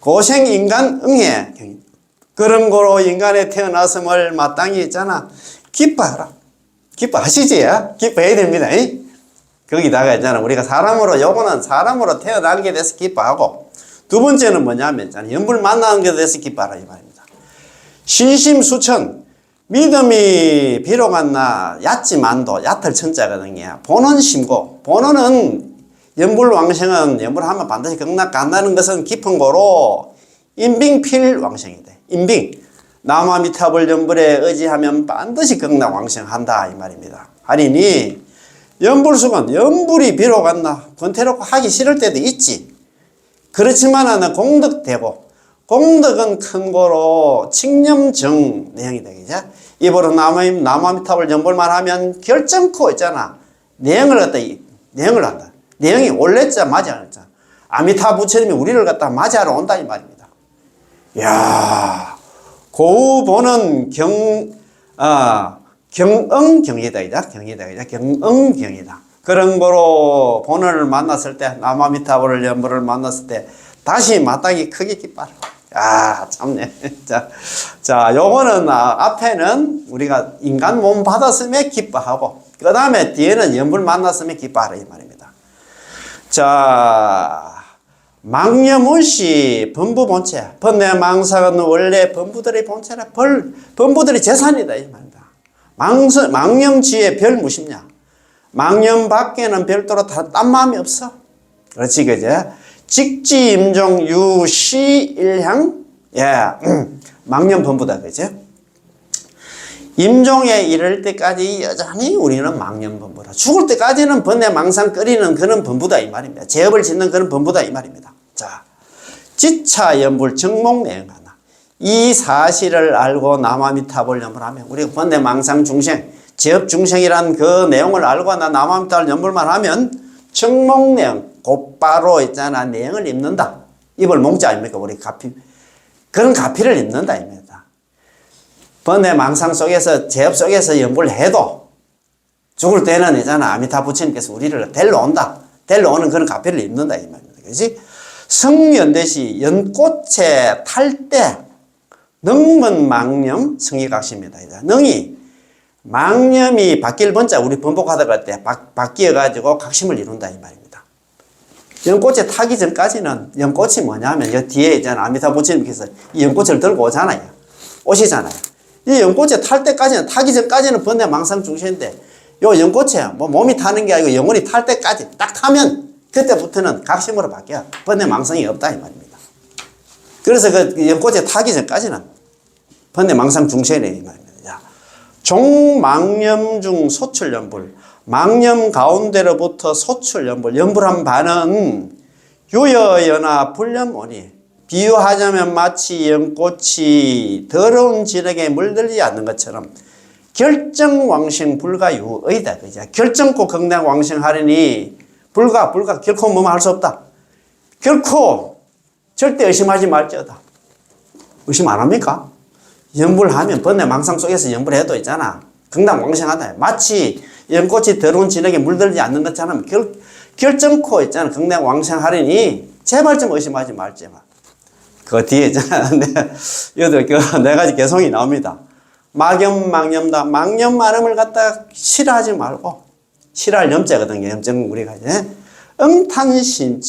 고생인간 응해. 그런 거로 인간에 태어났음을 마땅히 있잖아. 기뻐하라. 기뻐하시지? 기뻐해야 됩니다. 거기다가 있잖아. 우리가 요거는 사람으로 태어나게 돼서 기뻐하고, 두 번째는 뭐냐면, 연불 만나는 게 돼서 기뻐하라, 이 말입니다. 신심수천, 믿음이 비록 안나 얕지만도, 얕을 천자거든요. 본원 심고, 본원은 연불왕생은 연불하면 반드시 극락간다는 것은 깊은 거로, 인빙필왕생이다. 인빙. 남아미타불 연불에 의지하면 반드시 극락왕생한다 이 말입니다. 하리니 연불수건 연불이 비록 안나 권태롭고 하기 싫을 때도 있지. 그렇지만은 공덕되고 공덕은 큰 거로 칙념정 내용이다. 그죠? 입으로 남아미타불 연불만 하면 결정코 있잖아. 내용을 한다. 내용이 올랬자 맞아 않았자. 아미타 부처님이 우리를 갖다 맞이하러 온다 이 말입니다. 이야, 고우 보는 경응경이다, 경이다, 경응경이다. 그런 거로 본원을 만났을 때, 남아미타불을 연불을 만났을 때 다시 마땅히 크게 기뻐라. 아, 참네. 자, 요거는 앞에는 우리가 인간 몸 받았음에 기뻐하고, 그 다음에 뒤에는 연불 만났음에 기뻐하라 이 말입니다. 자, 망념의시 범부본체. 번뇌망상은 원래 범부들의 본체라. 범부들의 재산이다 이 말입니다. 망념지에 별 무심냐. 망념 밖에는 별도로 딴 마음이 없어. 그렇지, 그제? 직지임종 유시일향. 예, 망념 범부다, 그제? 임종에 이를 때까지 여전히 우리는 망념 범부라. 죽을 때까지는 번뇌망상 끓이는 그런 범부다 이 말입니다. 죄업을 짓는 그런 범부다 이 말입니다. 자, 지차연불 정목내용하나. 이 사실을 알고 남아미타불 연불하면 우리가 번뇌망상 중생, 죄업 중생이란 그 내용을 알고 남아미타불 연불만 하면 정목내용, 곧바로 있잖아, 내용을 입는다. 입을 몽자 아닙니까? 우리 가피. 그런 가피를 입는다 입니다. 번뇌망상 속에서, 죄업 속에서 연불을 해도 죽을 때는 있잖아, 아미타 부처님께서 우리를 데려온다. 데려오는 그런 가피를 입는다 이 말입니다. 그렇지? 성연대시 연꽃에 탈 때 능문 망념 성의각시입니다. 능이 망념이 바뀔 번자 우리 번복하다 갈 때 바뀌어가지고 각심을 이룬다 이 말입니다. 연꽃에 타기 전까지는 연꽃이 뭐냐면 여 뒤에 있잖아 아미타 부처님께서 이 연꽃을 들고 오잖아요. 오시잖아요. 이 연꽃에 탈 때까지는 타기 전까지는 번뇌 망상 중심인데 요 연꽃에 뭐 몸이 타는 게 아니고 영혼이 탈 때까지 딱 타면 그때부터는 각심으로 바뀌어. 번뇌 망상이 없다 이 말입니다. 그래서 그 연꽃에 타기 전까지는 번뇌 망상 중생이래 이 말입니다. 종망념 중 소출연불. 망념 가운데로부터 소출연불. 연불한 바는 유여연화 불연오니. 비유하자면 마치 연꽃이 더러운 진흙에 물들지 않는 것처럼 결정왕생 불가유의다. 그죠? 결정코 극락왕생하리니 불가 결코 뭐만 할 수 없다. 결코 절대 의심하지 말지어다. 의심 안 합니까? 연불하면 번뇌망상 속에서 연불해도 있잖아. 극락왕생하다. 마치 연꽃이 더러운 진흙에 물들지 않는 것처럼 결정코 있잖아. 극락왕생하리니 제발 좀 의심하지 말지마. 그 뒤에 있잖아. 여덟 네 가지 개성이 나옵니다. 망념다. 망념 말음을 갖다 싫어하지 말고. 싫어할 염자거든요. 염자는 우리가 이제 응탄신심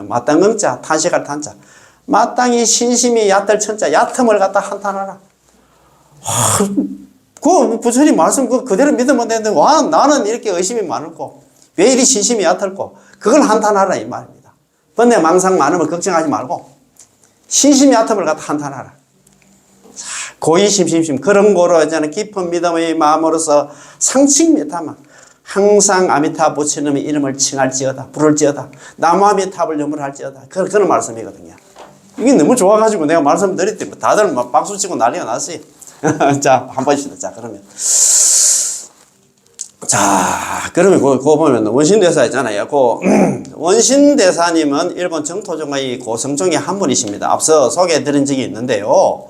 마땅 응자 탄식할 탄자 마땅히 신심이 얕을 천자 얕음을 갖다 한탄하라. 그 부처님 말씀 그대로 믿으면 되는데 와 나는 이렇게 의심이 많을고 왜 이리 신심이 얕을고 그걸 한탄하라 이 말입니다. 번뇌 망상 많으면 걱정하지 말고 신심이 얕음을 갖다 한탄하라. 고이심심심 그런 거로 이제는 깊은 믿음의 마음으로서 상칭미타마 항상 아미타 부처님의 이름을 칭할지어다 부를지어다 나무 아미타불 연불할지어다 그런 말씀이거든요. 이게 너무 좋아가지고 내가 말씀드릴 때 다들 막 박수치고 난리가 났어요. 자, 한 번씩 자 그러면 그거 보면 원신대사 있잖아요. 원신대사님은 일본 정토종의 고성종의 한 분이십니다. 앞서 소개해드린 적이 있는데요.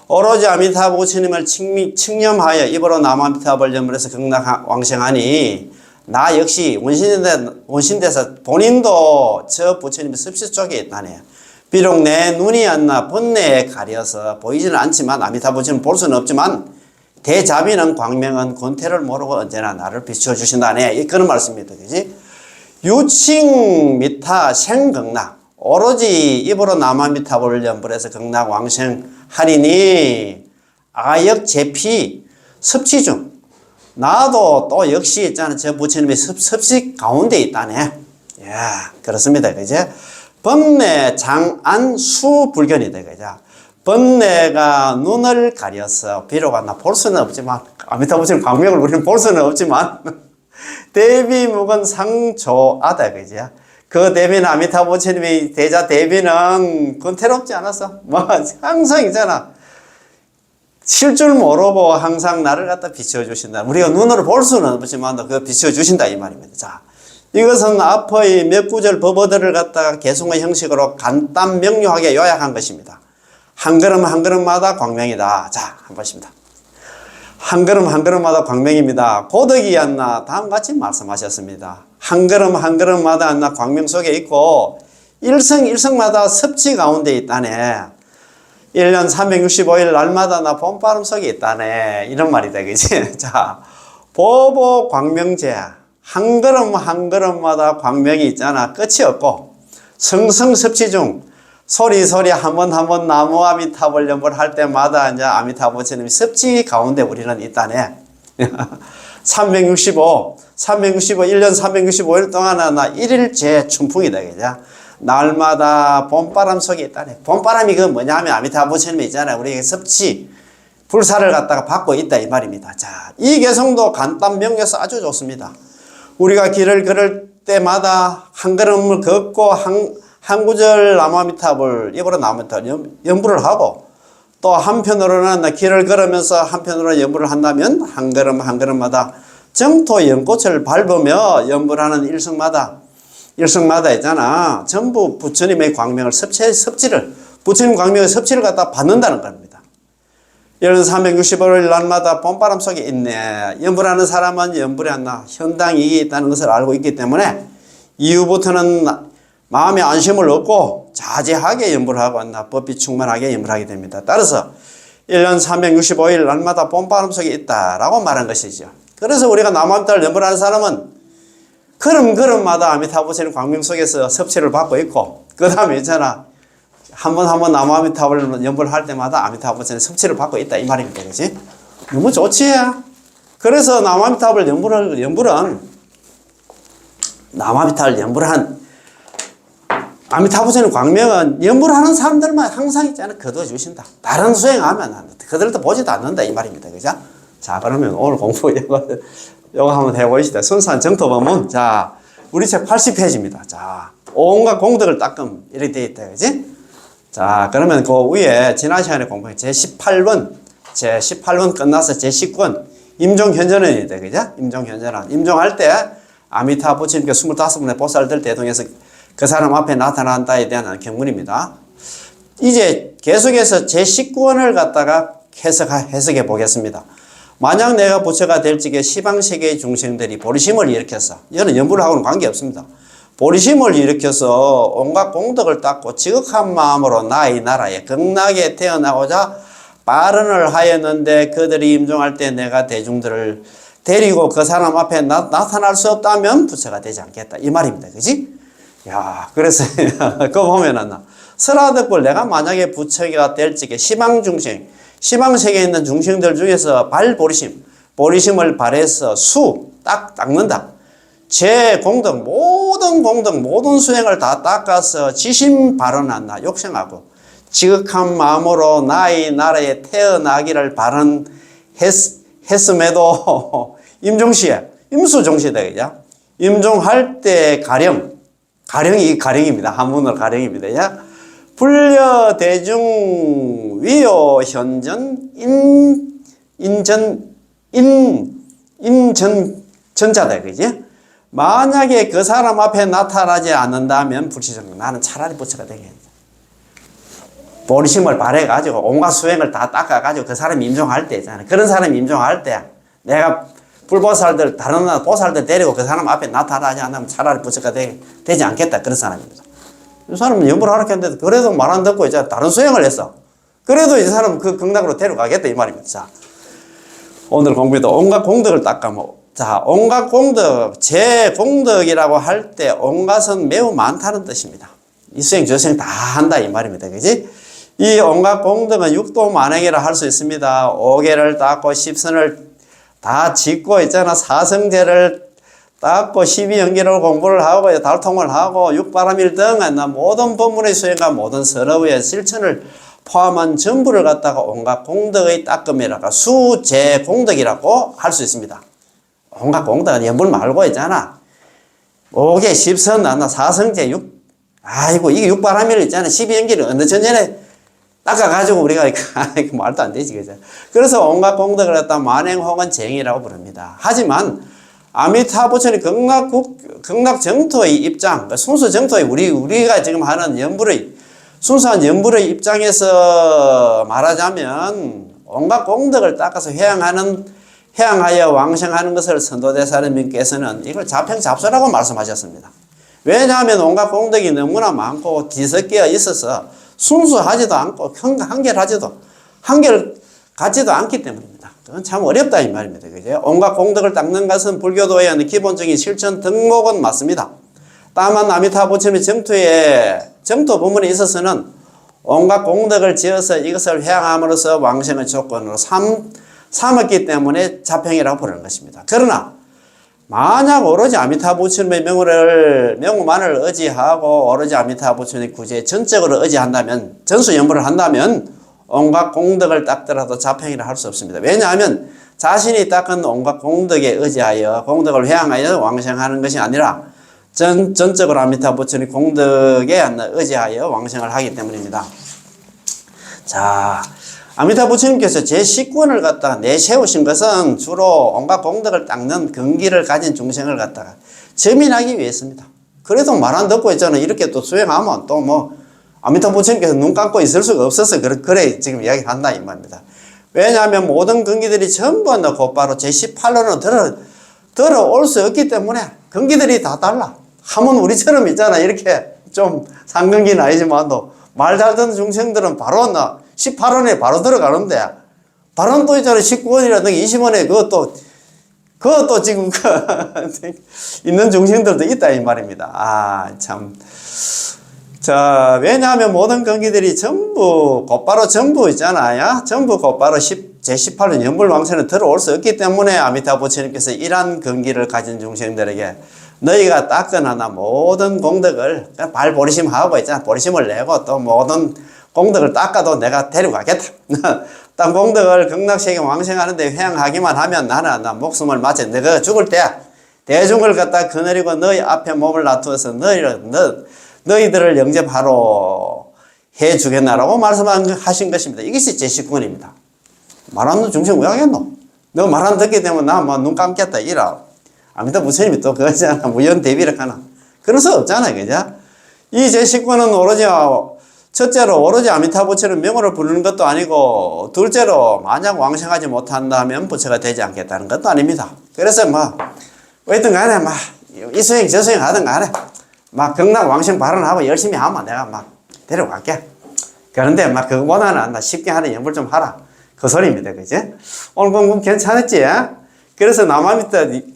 오로지 아미타 부처님을 칭념하여 입으로 남아미타불 연불해서 극락왕생하니 나 역시 원신대사 본인도 저 부처님의 습시 쪽에 있다네요. 비록 내 눈이 안 나 번뇌에 가려서 보이지는 않지만 아미타 부처님 볼 수는 없지만 대자비는 광명은 권태를 모르고 언제나 나를 비춰주신다네. 그런 말씀입니다. 그지? 유칭 미타 생극락 오로지 입으로 남아미타불 연불해서 극락왕생하리니 아역 제피 섭취중 나도 또 역시 있잖아 저 부처님의 섭식 가운데 있다네. 야 그렇습니다. 그제? 번뇌 장안 수불견이다. 그죠? 번뇌가 눈을 가려서 비록 나 볼 수는 없지만 아미타 부처님 광명을 우리는 볼 수는 없지만 대비묵은 상조하다. 그죠? 그 대비는 아미타 부처님의 대자 대비는 권태롭지 않았어. 뭐 항상 있잖아. 실 줄 모르고 항상 나를 갖다 비춰주신다. 우리가 눈으로 볼 수는 없지만 그 비춰주신다 이 말입니다. 자, 이것은 앞의 몇 구절 법어들을 갖다가 개송의 형식으로 간단 명료하게 요약한 것입니다. 한 걸음 한 걸음마다 광명이다. 자, 한번 보십니다. 한 걸음 한 걸음마다 광명입니다. 고덕이 안나 다음과 같이 말씀하셨습니다. 한 걸음 한 걸음마다 안나 광명 속에 있고 일성 일성마다 섭지 가운데 있다네. 1년 365일 날마다 나 봄바람 속에 있다네. 이런 말이다. 그치? 자, 보보 광명제. 한 걸음 한 걸음마다 광명이 있잖아. 끝이 없고 성성섭치 중 소리 한 번 나무 아미타불 연불할 때마다 이제 아미타불 스님이 섭지 가운데 우리는 있다네. 365 1년 365일 동안은 나 1일제 춘풍이다. 그죠? 날마다 봄바람 속에 있다네. 봄바람이 그 뭐냐 하면 아미타불 스님이 있잖아요. 우리에게 섭지 불사를 갖다가 받고 있다 이 말입니다. 자, 이 개성도 간단 명료해서 아주 좋습니다. 우리가 길을 걸을 때마다 한 걸음을 걷고 한 구절 나무아미탑을 입으로 나무아미탑 연부를 하고 또 한편으로는 길을 걸으면서 한편으로는 연부를 한다면 한 걸음 한 걸음마다 정토 연꽃을 밟으며 연부를 하는 일성마다 있잖아. 전부 부처님의 광명을 부처님 광명의 섭취를 갖다 받는다는 겁니다. 1년 365일 날마다 봄바람 속에 있네. 연불하는 사람은 연불이 안 나. 현당이익이 있다는 것을 알고 있기 때문에 이후부터는 마음에 안심을 얻고 자제하게 연불하고 안나 법비 충만하게 연불하게 됩니다. 따라서 1년 365일 날마다 봄바람 속에 있다라고 말한 것이죠. 그래서 우리가 나무아미타불 연불하는 사람은 걸음걸음마다 아미타불 광명 속에서 섭취를 받고 있고 그 다음에 있잖아. 한 번 나무아미타불 연불할 때마다 아미타불 섭취를 받고 있다 이 말입니다. 그렇지? 너무 좋지? 그래서 나무아미타불 연불은 나무아미타불 연불한 아미타불 광명은 연불하는 사람들만 항상 있잖아. 거두어 주신다. 다른 수행하면 안 돼. 그들도 보지도 않는다 이 말입니다. 그죠? 자, 그러면 오늘 공부 이거 한번 해보시다. 순수한 정토법문. 자, 우리 책 80페이지입니다. 자, 온갖 공덕을 닦음 이렇게 되어 있다. 그지? 자, 그러면 그 위에 지난 시간에 공부한 제18번 끝나서 제19번 임종현전원이다. 그죠? 임종현전원. 임종할 때 아미타 부처님께 25분의 보살들 대동해서 그 사람 앞에 나타난다에 대한 경문입니다. 이제 계속해서 제19원을 갖다가 해석해 보겠습니다. 만약 내가 부처가 될 적에 시방세계의 중생들이 보리심을 일으켜서, 이거는 연불하고는 관계없습니다. 보리심을 일으켜서 온갖 공덕을 닦고 지극한 마음으로 나의 나라에 극락에 태어나고자 발언을 하였는데 그들이 임종할 때 내가 대중들을 데리고 그 사람 앞에 나타날 수 없다면 부처가 되지 않겠다 이 말입니다. 그지? 야, 그래서 그거 보면은 설화덕불 내가 만약에 부처가 될 적에 시방중생 시방세계에 있는 중생들 중에서 보리심을 발해서 딱 닦는다. 제 공덕, 모든 수행을 다 닦아서 지심 발언한다. 욕생하고 지극한 마음으로 나의 나라에 태어나기를 발언했음에도 임종시에 임수종시다. 그죠? 임종할 때 가령이 가령입니다. 한문으로 가령입니다. 야? 불려 대중 위요 현전 인전자다. 그지? 만약에 그 사람 앞에 나타나지 않는다면 불시정 나는 차라리 부처가 되겠다. 보리심을 발해가지고 온갖 수행을 다 닦아가지고 그 사람이 임종할 때 있잖아. 그런 사람이 임종할 때 내가 불보살들 다른 보살들 데리고 그 사람 앞에 나타나지 않으면 차라리 부처가 되지 않겠다. 그런 사람입니다. 이 사람은 연불을 하라고 했는데 그래도 말 안 듣고 이제 다른 수행을 했어. 그래도 이 사람은 그 극락으로 데려가겠다 이 말입니다. 자, 오늘 공부에도 온갖 공덕을 닦아먹고 자, 온갖 공덕, 제 공덕이라고 할 때 온갖은 매우 많다는 뜻입니다. 이 수행, 저 수행 다 한다 이 말입니다. 그지? 이 온갖 공덕은 육도 만행이라 할 수 있습니다. 5개를 닦고 10선을 다 짓고 있잖아. 사성제를 닦고 12연기를 공부를 하고 달통을 하고 육바람일 등은 모든 법문의 수행과 모든 서러의 실천을 포함한 전부를 갖다가 온갖 공덕의 닦음이라고 수제 공덕이라고 할 수 있습니다. 온갖 공덕은 연불 말고 있잖아. 5개 10선 사성제 아이고 이게 육바람일 있잖아. 12연기를 어느 전전에 닦아가지고 우리가 말도 안 되지. 그죠? 그래서 온갖 공덕을 갖다 만행 혹은 쟁이라고 부릅니다. 하지만 아미타 부처님 극락 정토의 입장, 순수 정토의 우리가 지금 하는 연불의 순수한 연불의 입장에서 말하자면 온갖 공덕을 닦아서 회양하여 왕생하는 것을 선도대사님께서는 이걸 자평잡소라고 말씀하셨습니다. 왜냐하면 온갖 공덕이 너무나 많고 뒤섞여 있어서 순수하지도 않고 한결 같지도 않기 때문입니다. 그건 참 어렵다 이 말입니다. 그죠? 온갖 공덕을 닦는 것은 불교도의 기본적인 실천 덕목은 맞습니다. 다만 아미타 부처님의 정토 부문에 있어서는 온갖 공덕을 지어서 이것을 회양함으로써 왕생의 조건으로 삼았기 때문에 자평이라고 부르는 것입니다. 그러나 만약 오로지 아미타 부처님의 명우만을 의지하고 오로지 아미타 부처님의 구제에 전적으로 의지한다면 전수연불을 한다면 온갖 공덕을 닦더라도 자평이라 할 수 없습니다. 왜냐하면 자신이 닦은 온갖 공덕에 의지하여 공덕을 회양하여 왕생하는 것이 아니라 전적으로 아미타 부처님 공덕에 의지하여 왕생을 하기 때문입니다. 자, 아미타 부처님께서 제19권을 갖다가 내세우신 것은 주로 온갖 공덕을 닦는 근기를 가진 중생을 갖다가 점인하기 위해서입니다. 그래도 말 안 듣고 있잖아요. 이렇게 또 수행하면 또 뭐 아미타 부처님께서 눈 감고 있을 수가 없어서 그래 지금 이야기한다 이 말입니다. 왜냐하면 모든 근기들이 전부 곧바로 제18호는 들어올 수 없기 때문에 근기들이 다 달라. 하면 우리처럼 있잖아. 이렇게 좀 상근기는 아니지만도 말 잘 듣는 중생들은 바로 18원에 바로 들어가는데 다른 또 있잖아. 19원이라든가 20원에 그것도 지금 있는 중생들도 있다 이 말입니다. 아 참. 자, 왜냐하면 모든 근기들이 전부 있잖아요. 전부 곧바로 제18원 연불왕생에 들어올 수 없기 때문에 아미타 부처님께서 이러한 근기를 가진 중생들에게 너희가 닦아나나 모든 공덕을 발보리심하고 있잖아. 보리심을 내고 또 모든 공덕을 닦아도 내가 데려가겠다. 딴 공덕을 극락세계 왕생하는데 회양하기만 하면 나는 목숨을 마쳐 너가 죽을 때 대중을 갖다 거느리고 너희 앞에 몸을 놔두어서 너희들을 영접하러 해주겠나라고 말씀하신 것입니다. 이것이 제19권입니다. 말 안 듣는 중생 왜 하겠노? 너 말 안 듣게 되면 나 눈 감겠다 이라. 아미타 부처님이 또 그거잖아. 무연 대비를 하나. 그럴 수 없잖아요. 그죠? 이 제19권은 첫째로 오로지 아미타 부처는 명호를 부르는 것도 아니고 둘째로 만약 왕생하지 못한다면 부처가 되지 않겠다는 것도 아닙니다. 그래서 어쨌든 간에 이 수행 저 수행 하든 간에 극락 왕생 발언하고 열심히 하면 내가 데려갈게. 그런데 그거보다는 쉽게 하는 연불 좀 하라. 그 소리입니다. 그지? 오늘 공부 괜찮았지? 그래서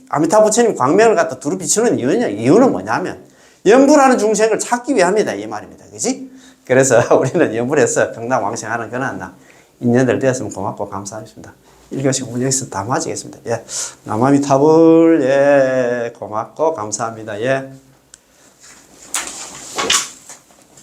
아미타 부처님 광명을 갖다 두루 비추는 이유는 뭐냐면 연불하는 중생을 찾기 위함이다. 이 말입니다. 그지? 그래서 우리는 연불해서 극락 왕생하는 그런 인연들 되었으면 고맙고 감사하겠습니다. 1교시 공부 여기서 다 마치겠습니다. 예. 남아미타불, 예. 고맙고 감사합니다. 예.